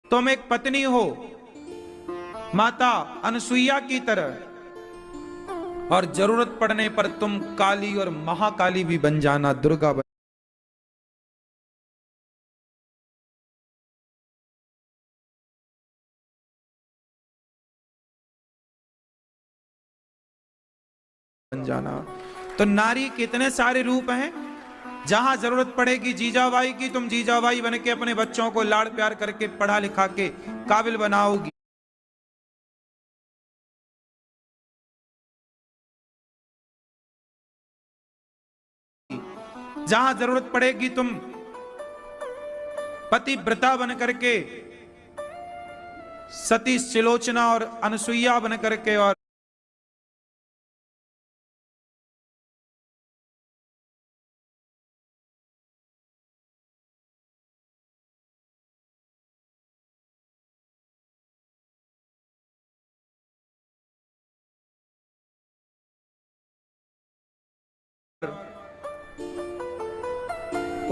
तुम एक पत्नी हो माता अनसुईया की तरह, और जरूरत पड़ने पर तुम काली और महाकाली भी बन जाना, दुर्गा बन जाना। तो नारी के इतने सारे रूप हैं। जहां जरूरत पड़ेगी जीजाबाई की, तुम जीजाबाई बन के अपने बच्चों को लाड़ प्यार करके पढ़ा लिखा के काबिल बनाओगी। जहां जरूरत पड़ेगी तुम पतिव्रता बन करके, सती सिलोचना और अनसुईया बन करके, और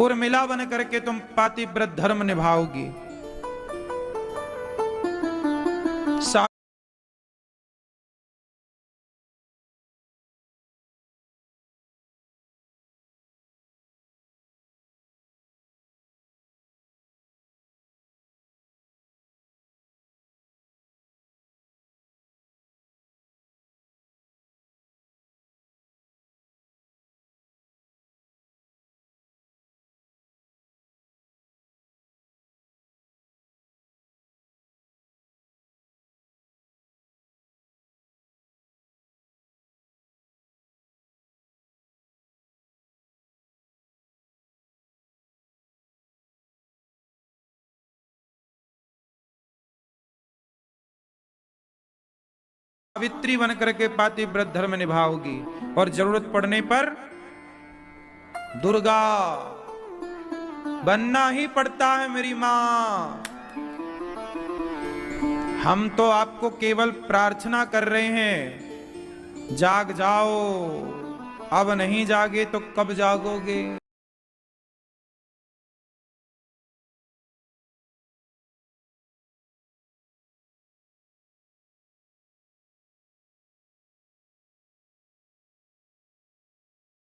उर्मिला बन करके तुम पातिव्रत धर्म निभाओगी। सावित्री बन करके पातिव्रत धर्म निभाओगी, और जरूरत पड़ने पर दुर्गा बनना ही पड़ता है मेरी मां। हम तो आपको केवल प्रार्थना कर रहे हैं, जाग जाओ। अब नहीं जागे तो कब जागोगे?